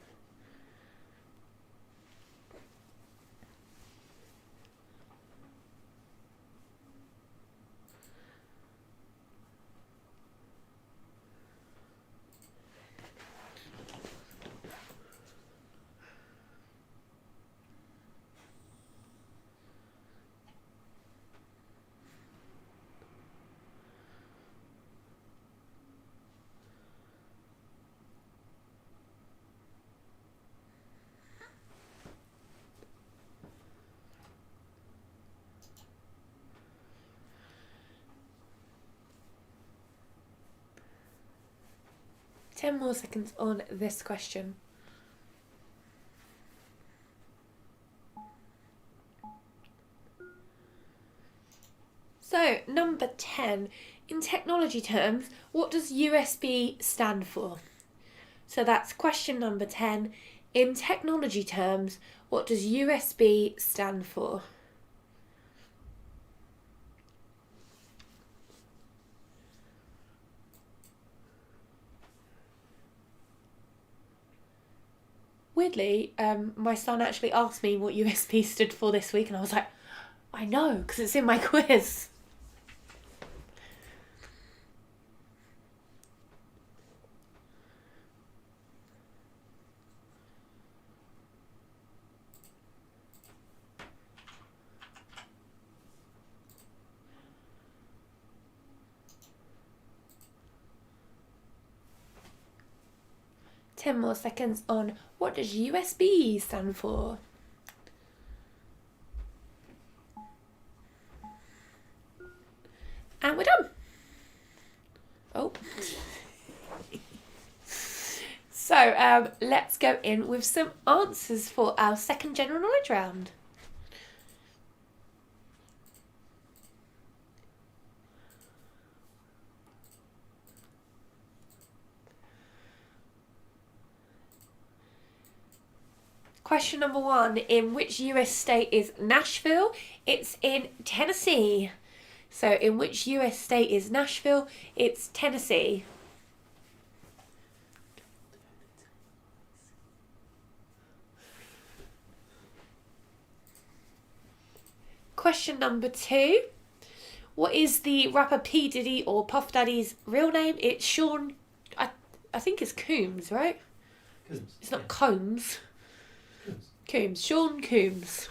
Ten more seconds on this question. So, number 10. In technology terms, what does USB stand for? So that's question number 10. In technology terms, what does USB stand for? Weirdly, my son actually asked me what USB stood for this week, and I was like, I know, because it's in my quiz. Ten more seconds on what does USB stand for? And we're done. Oh. So let's go in with some answers for our second general knowledge round. Question number 1. In which US state is Nashville? It's in Tennessee. So in which US state is Nashville? It's Tennessee. Question number 2. What is the rapper P. Diddy or Puff Daddy's real name? It's Sean... I think it's Combs, right? Combs. It's not Combs. Combs. Combs. Sean Combs.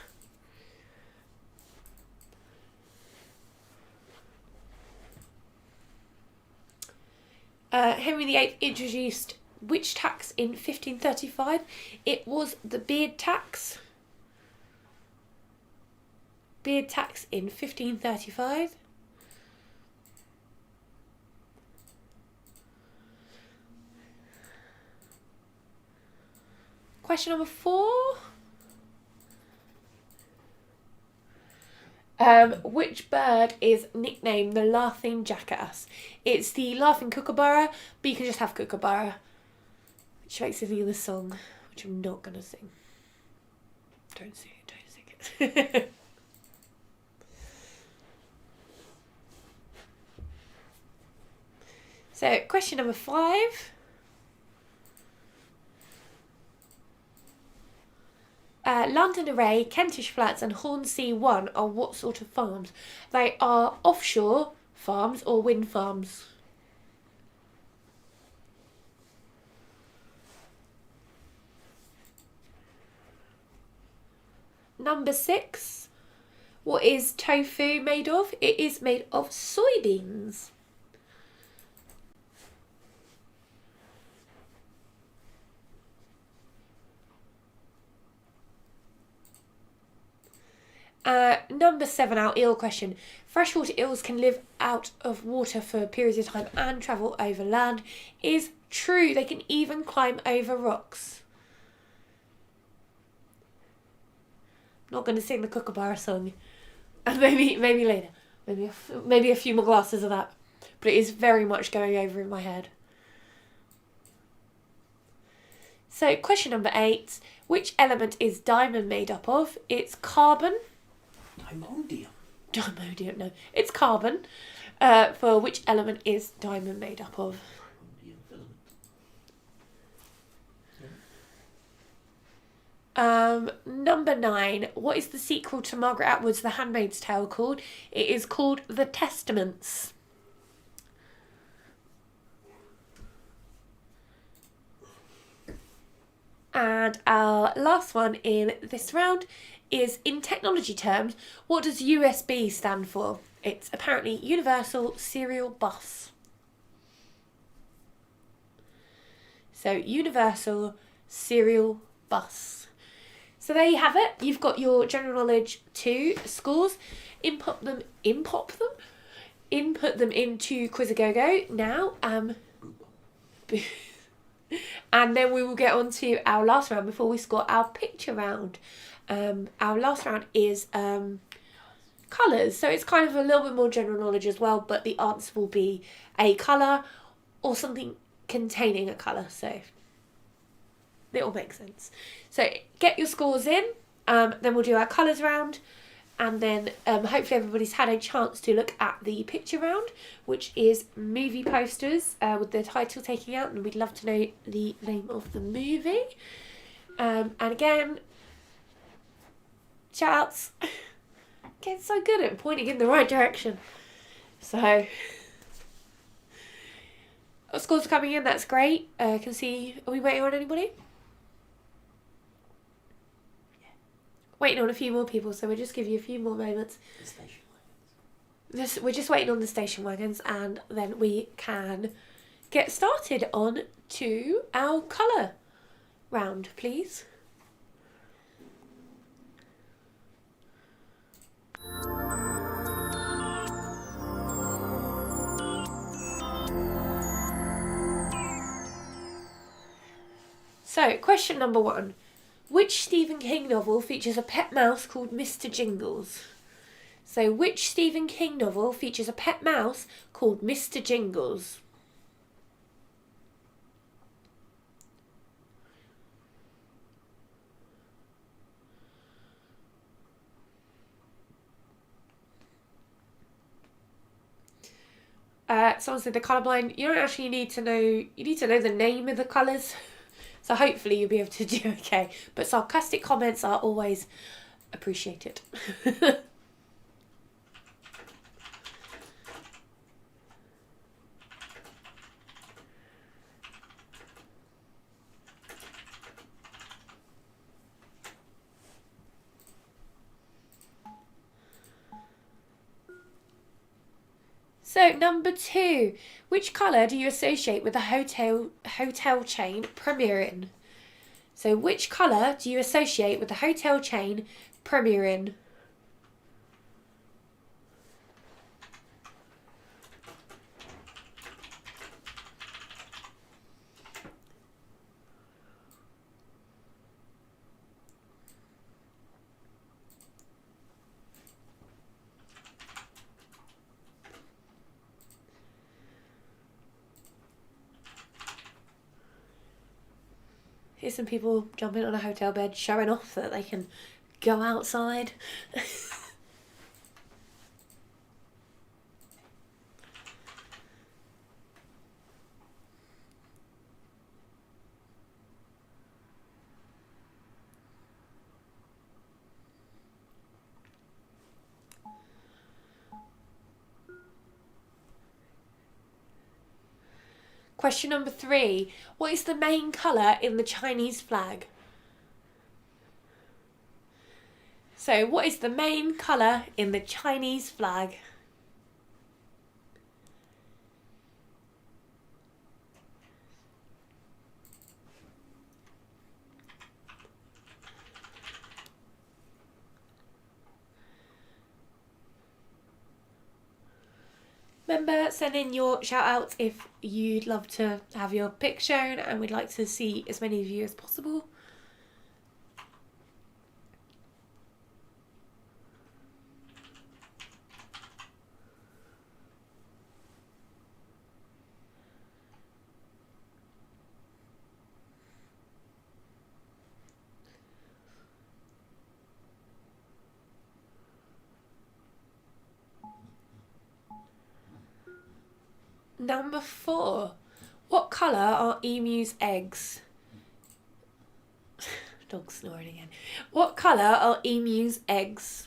Henry VIII introduced which tax in 1535? It was the beard tax. Beard tax in 1535. Question number 4. Which bird is nicknamed the laughing jackass? It's the laughing kookaburra, but you can just have kookaburra. Which makes it the song, which I'm not going to sing. Don't sing it. So, question number 5. London Array, Kentish Flats and Hornsea 1 are what sort of farms? They are offshore farms or wind farms. Number 6. What is tofu made of? It is made of soybeans. Number 7, our eel question. Freshwater eels can live out of water for periods of time and travel over land. Is true. They can even climb over rocks. I'm not going to sing the Kookaburra song. Maybe later. Maybe a few more glasses of that. But it is very much going over in my head. So, question number 8. Which element is diamond made up of? It's carbon. Dimodium, no. It's carbon. For which element is diamond made up of? Number 9. What is the sequel to Margaret Atwood's The Handmaid's Tale called? It is called The Testaments. And our last one in this round is, in technology terms, what does USB stand for? It's apparently Universal Serial Bus. So, Universal Serial Bus. So there you have it. You've got your general knowledge 2 scores. Input them into Quizagogo now. And then we will get on to our last round before we score our picture round. Our last round is colours. So it's kind of a little bit more general knowledge as well, but the answer will be a colour or something containing a colour. So it all makes sense. So get your scores in, then we'll do our colours round, and then hopefully everybody's had a chance to look at the picture round, which is movie posters with the title taking out, and we'd love to know the name of the movie. And again, shout outs. Getting so good at pointing in the right direction. So, scores are coming in, that's great. Can see, are we waiting on anybody? Waiting on a few more people, so we'll just give you a few more moments. The station wagons. We're just waiting on the station wagons, and then we can get started on to our colour round, please. So, question number 1. Which Stephen King novel features a pet mouse called Mr. Jingles? So, which Stephen King novel features a pet mouse called Mr. Jingles? Someone said the colourblind. You don't actually need to know. You need to know the name of the colours. So hopefully you'll be able to do okay. But sarcastic comments are always appreciated. So, number 2. Which colour do you associate with the hotel chain Premier Inn? So, which colour do you associate with the hotel chain Premier Inn? Here's some people jumping on a hotel bed, showing off that they can go outside. Question number 3. What is the main colour in the Chinese flag? So, what is the main colour in the Chinese flag? Remember, send in your shout outs if you'd love to have your pic shown, and we'd like to see as many of you as possible. Number 4. What colour are emu's eggs? Dog snoring again. What colour are emu's eggs?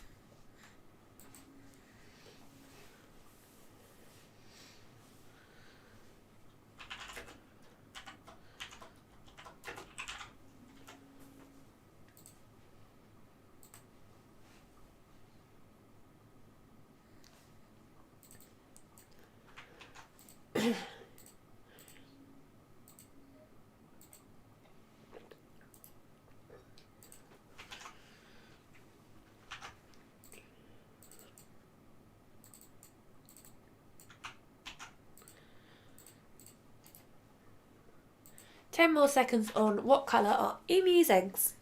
Ten more seconds on what colour are emu's eggs.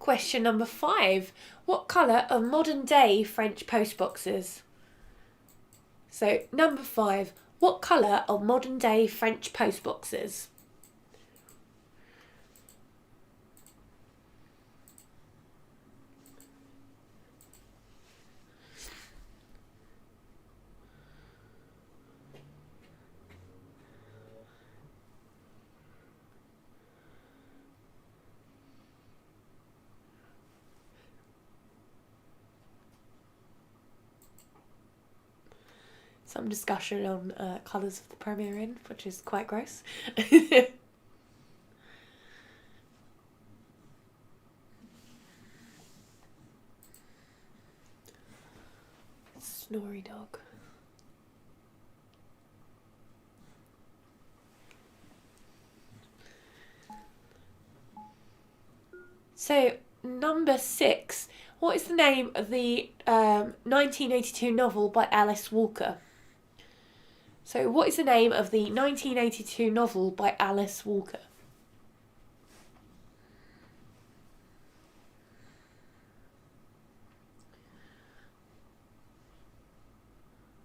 Question number 5. What colour are modern day French postboxes? So, number 5. What colour are modern day French postboxes? Some discussion on colours of the Premier Inn, which is quite gross. Snory dog. So, number 6. What is the name of the 1982 novel by Alice Walker? So, what is the name of the 1982 novel by Alice Walker?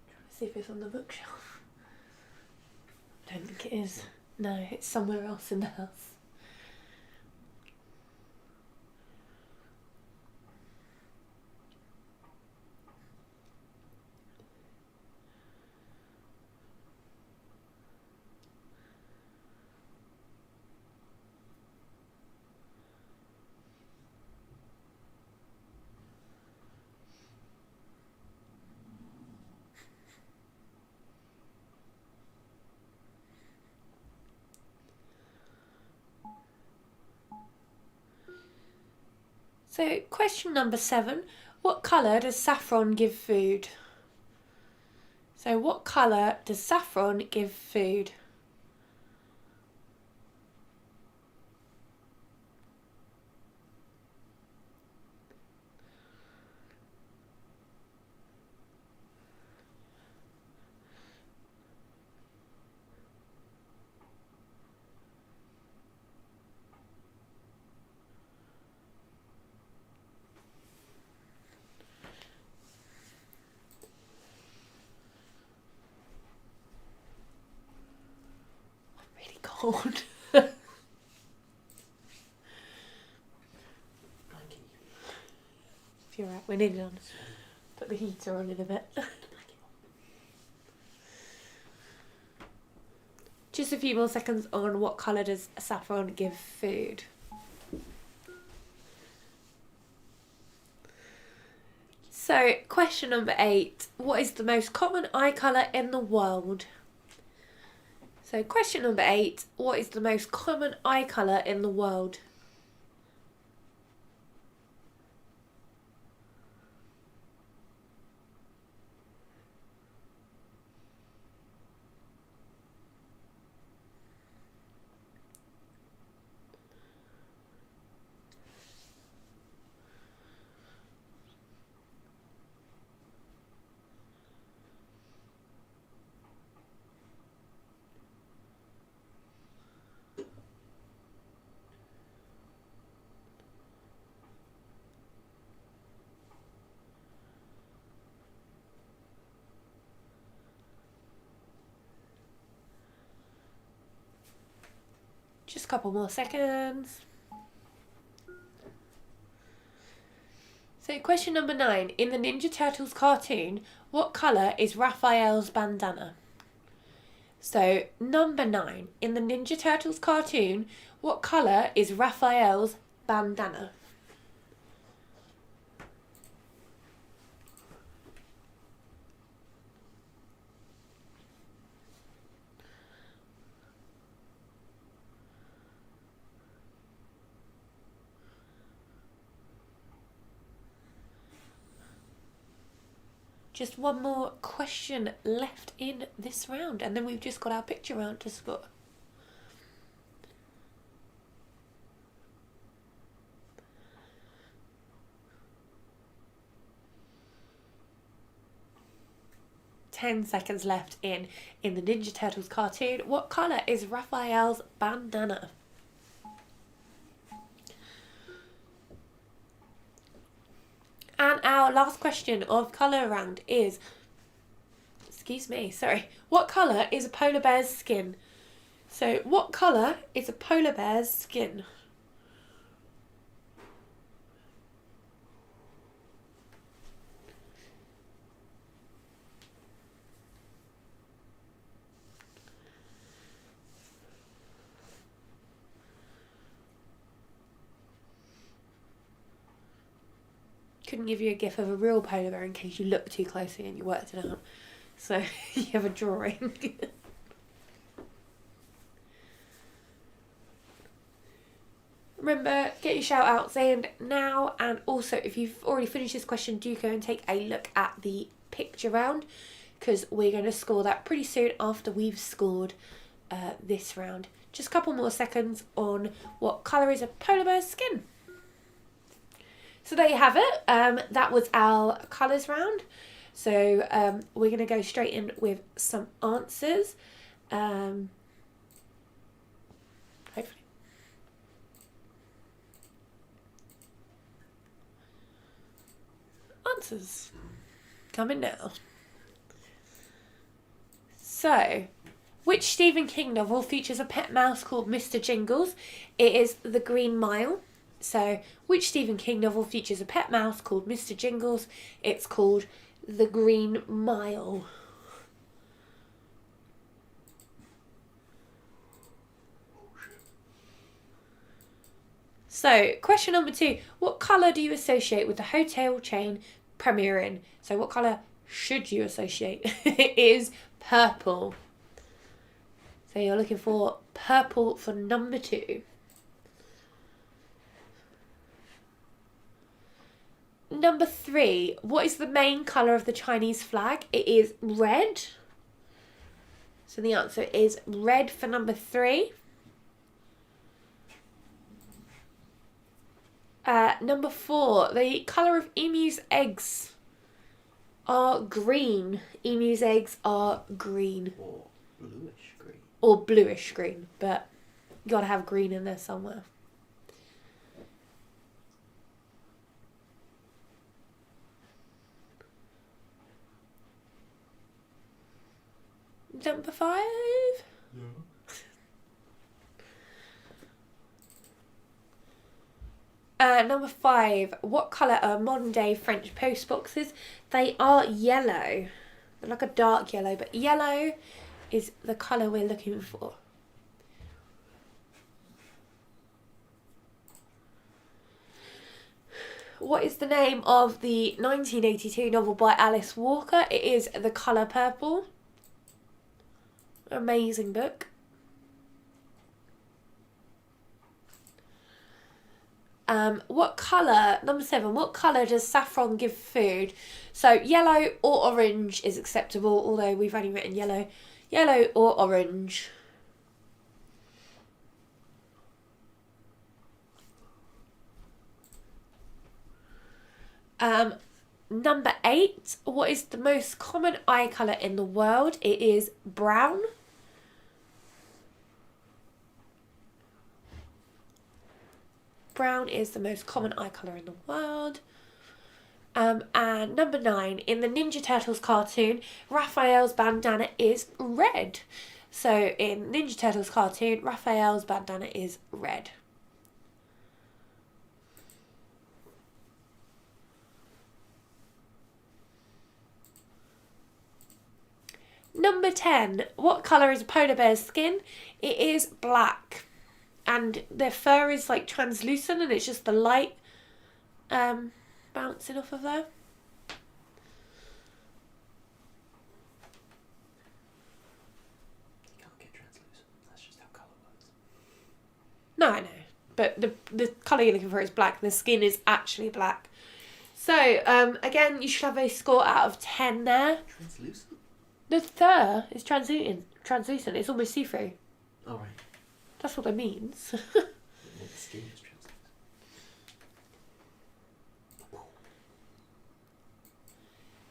Trying to see if it's on the bookshelf. I don't think it is. No, it's somewhere else in the house. So, question number 7. What colour does saffron give food? So, what colour does saffron give food? Cold. Blanky. If you're right, we're nearly done. Put the heater on in a bit. Just a few more seconds on what colour does saffron give food. So, question number 8. What is the most common eye colour in the world? So, question number 8. What is the most common eye colour in the world? Just a couple more seconds. So, question number 9. In the Ninja Turtles cartoon, what colour is Raphael's bandana? So, number 9. In the Ninja Turtles cartoon, what colour is Raphael's bandana? Just one more question left in this round, and then we've just got our picture round to score. Ten seconds left in the Ninja Turtles cartoon. What colour is Raphael's bandana? our last question of colour round is, what colour is a polar bear's skin? So, what colour is a polar bear's skin? Couldn't give you a gif of a real polar bear in case you looked too closely and you worked it out. So, you have a drawing. Remember, get your shout outs in now, and also if you've already finished this question, do go and take a look at the picture round, because we're going to score that pretty soon after we've scored this round. Just a couple more seconds on what colour is a polar bear's skin. So there you have it. That was our colours round. So we're going to go straight in with some answers. Hopefully. Answers coming now. So, which Stephen King novel features a pet mouse called Mr. Jingles? It is The Green Mile. So, which Stephen King novel features a pet mouse called Mr. Jingles? It's called The Green Mile. So, question number 2. What colour do you associate with the hotel chain Premier Inn? So, what colour should you associate? It is purple. So, you're looking for purple for number 2. Number 3. What is the main colour of the Chinese flag? It is red. So, the answer is red for number 3. Number 4, the colour of emu's eggs are green. Emu's eggs are green. Or bluish green. Or bluish green, but you gotta have green in there somewhere. Number 5? No. Number 5, what colour are modern day French post boxes? They are yellow. They're like a dark yellow, but yellow is the colour we're looking for. What is the name of the 1982 novel by Alice Walker? It is The Colour Purple. Amazing book. What colour, number 7, what colour does saffron give food? So yellow or orange is acceptable, although we've only written yellow. Yellow or orange. Number 8, what is the most common eye colour in the world? It is brown. Brown is the most common eye colour in the world. And number 9, in the Ninja Turtles cartoon, Raphael's bandana is red. So in Ninja Turtles cartoon, Raphael's bandana is red. Number 10, what colour is a polar bear's skin? It is black. And their fur is like translucent, and it's just the light bouncing off of there. You can't get translucent. That's just how colour works. No, I know. But the colour you're looking for is black. The skin is actually black. So, again, you should have a score out of 10 there. Translucent? The fur is translucent. It's almost see-through. All right. That's what it means. Well, the skin is translucent.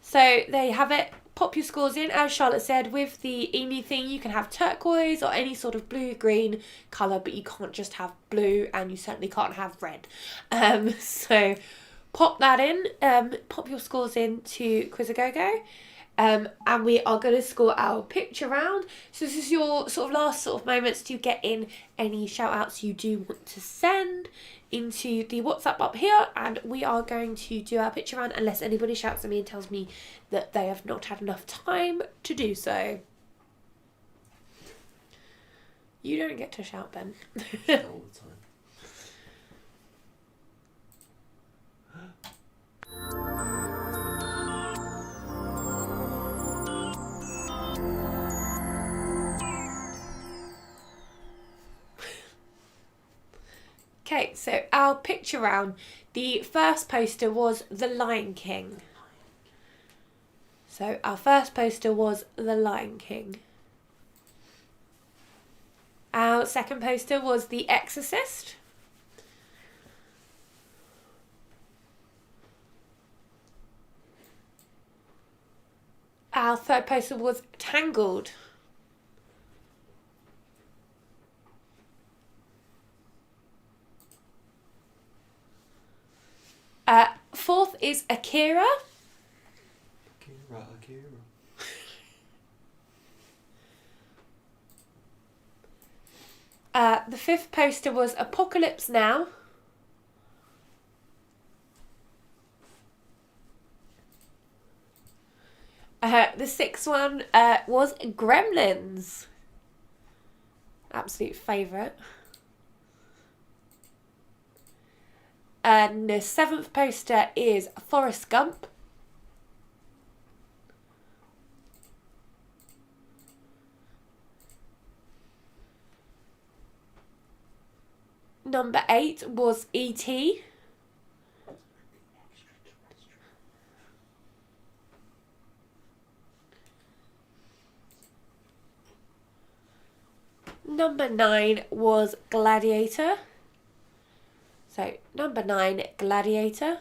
So there you have it. Pop your scores in. As Charlotte said, with the emu thing, you can have turquoise or any sort of blue-green colour, but you can't just have blue, and you certainly can't have red. So pop that in. Pop your scores in to Quizagogo. And we are going to score our picture round. So this is your sort of last sort of moments to get in any shout outs you do want to send into the WhatsApp up here, and we are going to do our picture round unless anybody shouts at me and tells me that they have not had enough time to do so. You don't get to shout, Ben. All the time. Okay, so our picture round. The first poster was The Lion King. So our first poster was The Lion King. Our second poster was The Exorcist. Our third poster was Tangled. Fourth is Akira. The fifth poster was Apocalypse Now. The sixth one was Gremlins. Absolute favourite. And the seventh poster is Forrest Gump. Number 8 was E.T. Number 9 was Gladiator. So, number 9, Gladiator.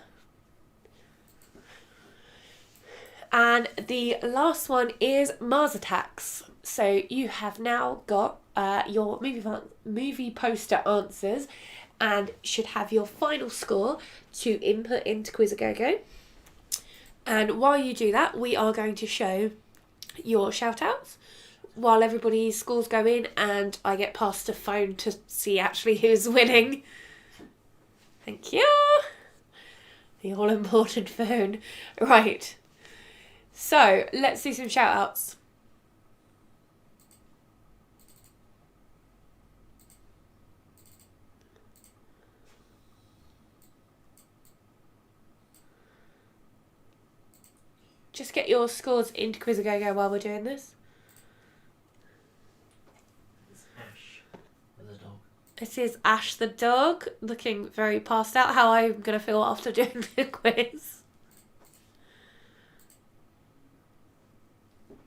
And the last one is Mars Attacks. So, you have now got your movie poster answers and should have your final score to input into Quizagogo. And while you do that, we are going to show your shout-outs while everybody's scores go in and I get past a phone to see actually who's winning. Thank you. The all-important phone. Right. So, let's do some shout-outs. Just get your scores into Quizagogo while we're doing this. It's Ash, the dog. It is Ash the dog, looking very passed out. How I'm going to feel after doing the quiz. There we go.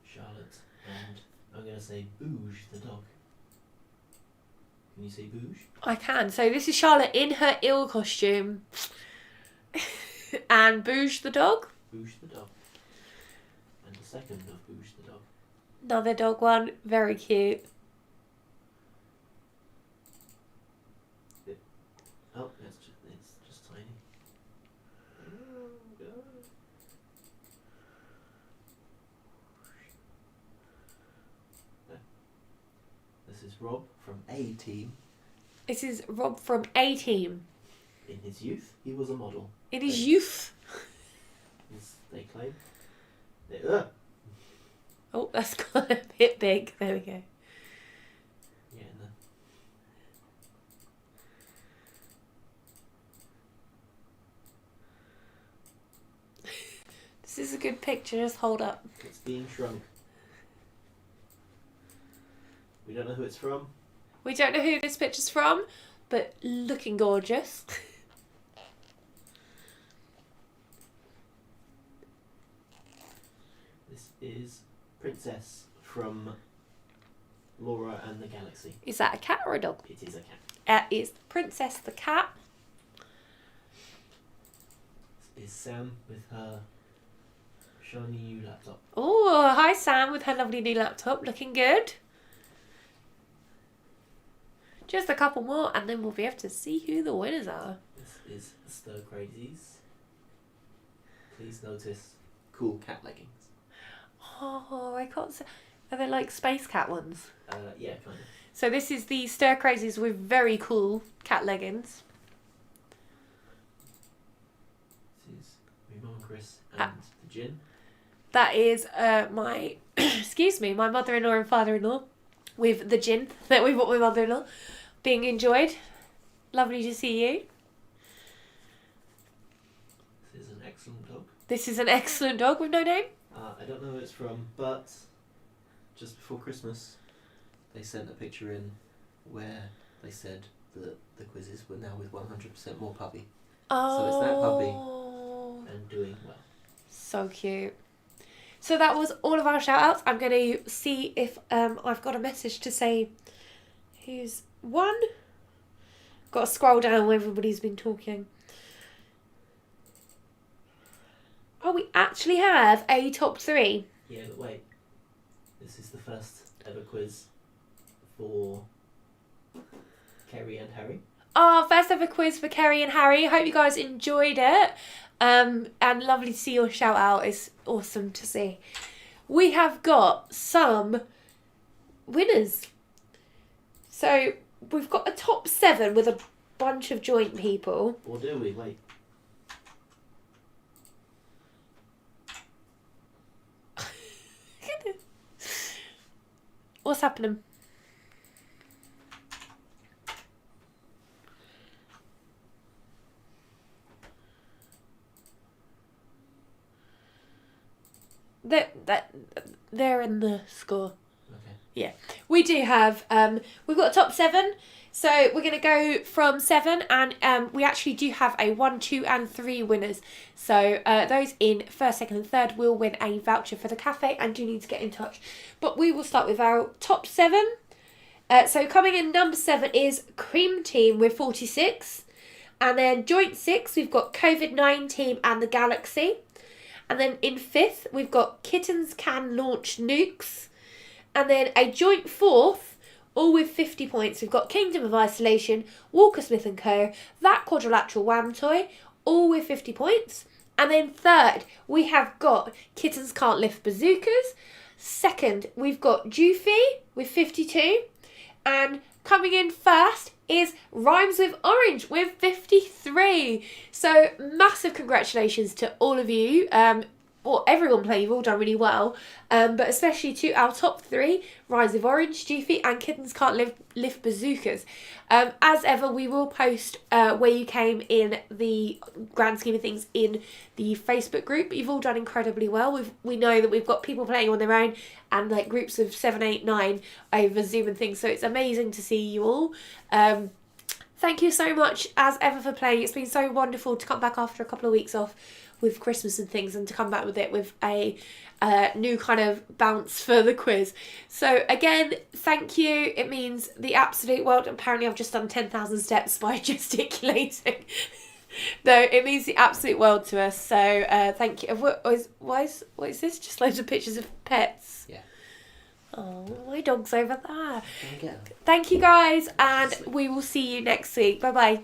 Charlotte, and I'm going to say Booge, the dog. Can you say Booge? I can. So this is Charlotte in her ill costume. And Booge the dog. Booge the dog. And the second of Booge the dog. Another dog one. Very cute. Oh, it's just tiny. Oh, God. This is Rob from A Team. This is Rob from A Team. In his youth, he was a model. In his youth. As they claim. Oh, that's got a bit big. There we go. Yeah, no. This is a good picture. Just hold up. It's being shrunk. We don't know who it's from. We don't know who this picture's from, but looking gorgeous. This is Princess from Laura and the Galaxy. Is that a cat or a dog? It is a cat. It's Princess the cat. This is Sam with her shiny new laptop. Oh, hi Sam with her lovely new laptop. Looking good. Just a couple more, and then we'll be able to see who the winners are. This is Stir Crazies. Please notice cool cat leggings. Oh, I can't say. Are they like Space Cat ones? Yeah, kind of. So this is the Stir Crazies with very cool cat leggings. This is my mum and Chris and the gin. That is my, excuse me, my mother-in-law and father-in-law with the gin that we bought my mother-in-law. Being enjoyed. Lovely to see you. This is an excellent dog. This is an excellent dog with no name. I don't know where it's from, but just before Christmas, they sent a picture in where they said that the quizzes were now with 100% more puppy. Oh. So it's that puppy and doing well. So cute. So that was all of our shout outs. I'm going to see if I've got a message to say who's won. Got to scroll down where everybody's been talking. Oh, we actually have a top 3. Yeah, but wait. This is the first ever quiz for Kerry and Harry. Our first ever quiz for Kerry and Harry. Hope you guys enjoyed it. And lovely to see your shout out. It's awesome to see. We have got some winners. So we've got a top 7 with a bunch of joint people. Or do we? Wait. What's happening? They're in the score. Okay. Yeah. We do have, we've got a top 7. So we're going to go from 7 and we actually do have a 1, 2 and 3 winners. So those in 1st, 2nd and 3rd will win a voucher for the cafe and do need to get in touch. But we will start with our top 7. So coming in number 7 is Cream Team with 46. And then joint 6, we've got COVID-19 and the Galaxy. And then in 5th, we've got Kittens Can Launch Nukes. And then a joint 4th, all with 50 points. We've got Kingdom of Isolation, Walker Smith & Co., That Quadrilateral Wham Toy, all with 50 points. And then 3rd, we have got Kittens Can't Lift Bazookas. 2nd, we've got Doofy with 52. And coming in 1st is Rhymes with Orange with 53. So massive congratulations to all of you. Well, everyone played, you've all done really well. But especially to our top 3, Rhymes with Orange, Doofy and Kittens Can't Lift Bazookas. As ever, we will post where you came in the grand scheme of things in the Facebook group. You've all done incredibly well. We know that we've got people playing on their own and like groups of 7, 8, 9 over Zoom and things. So it's amazing to see you all. Thank you so much as ever for playing. It's been so wonderful to come back after a couple of weeks off with Christmas and things and to come back with it with a new kind of bounce for the quiz. So again, thank you. It means the absolute world. Apparently I've just done 10,000 steps by gesticulating. No, it means the absolute world to us. So thank you. What is this? Just loads of pictures of pets? Yeah. Oh, my dog's over there. Go and get 'em. Thank you guys and we will see you next week. Bye bye.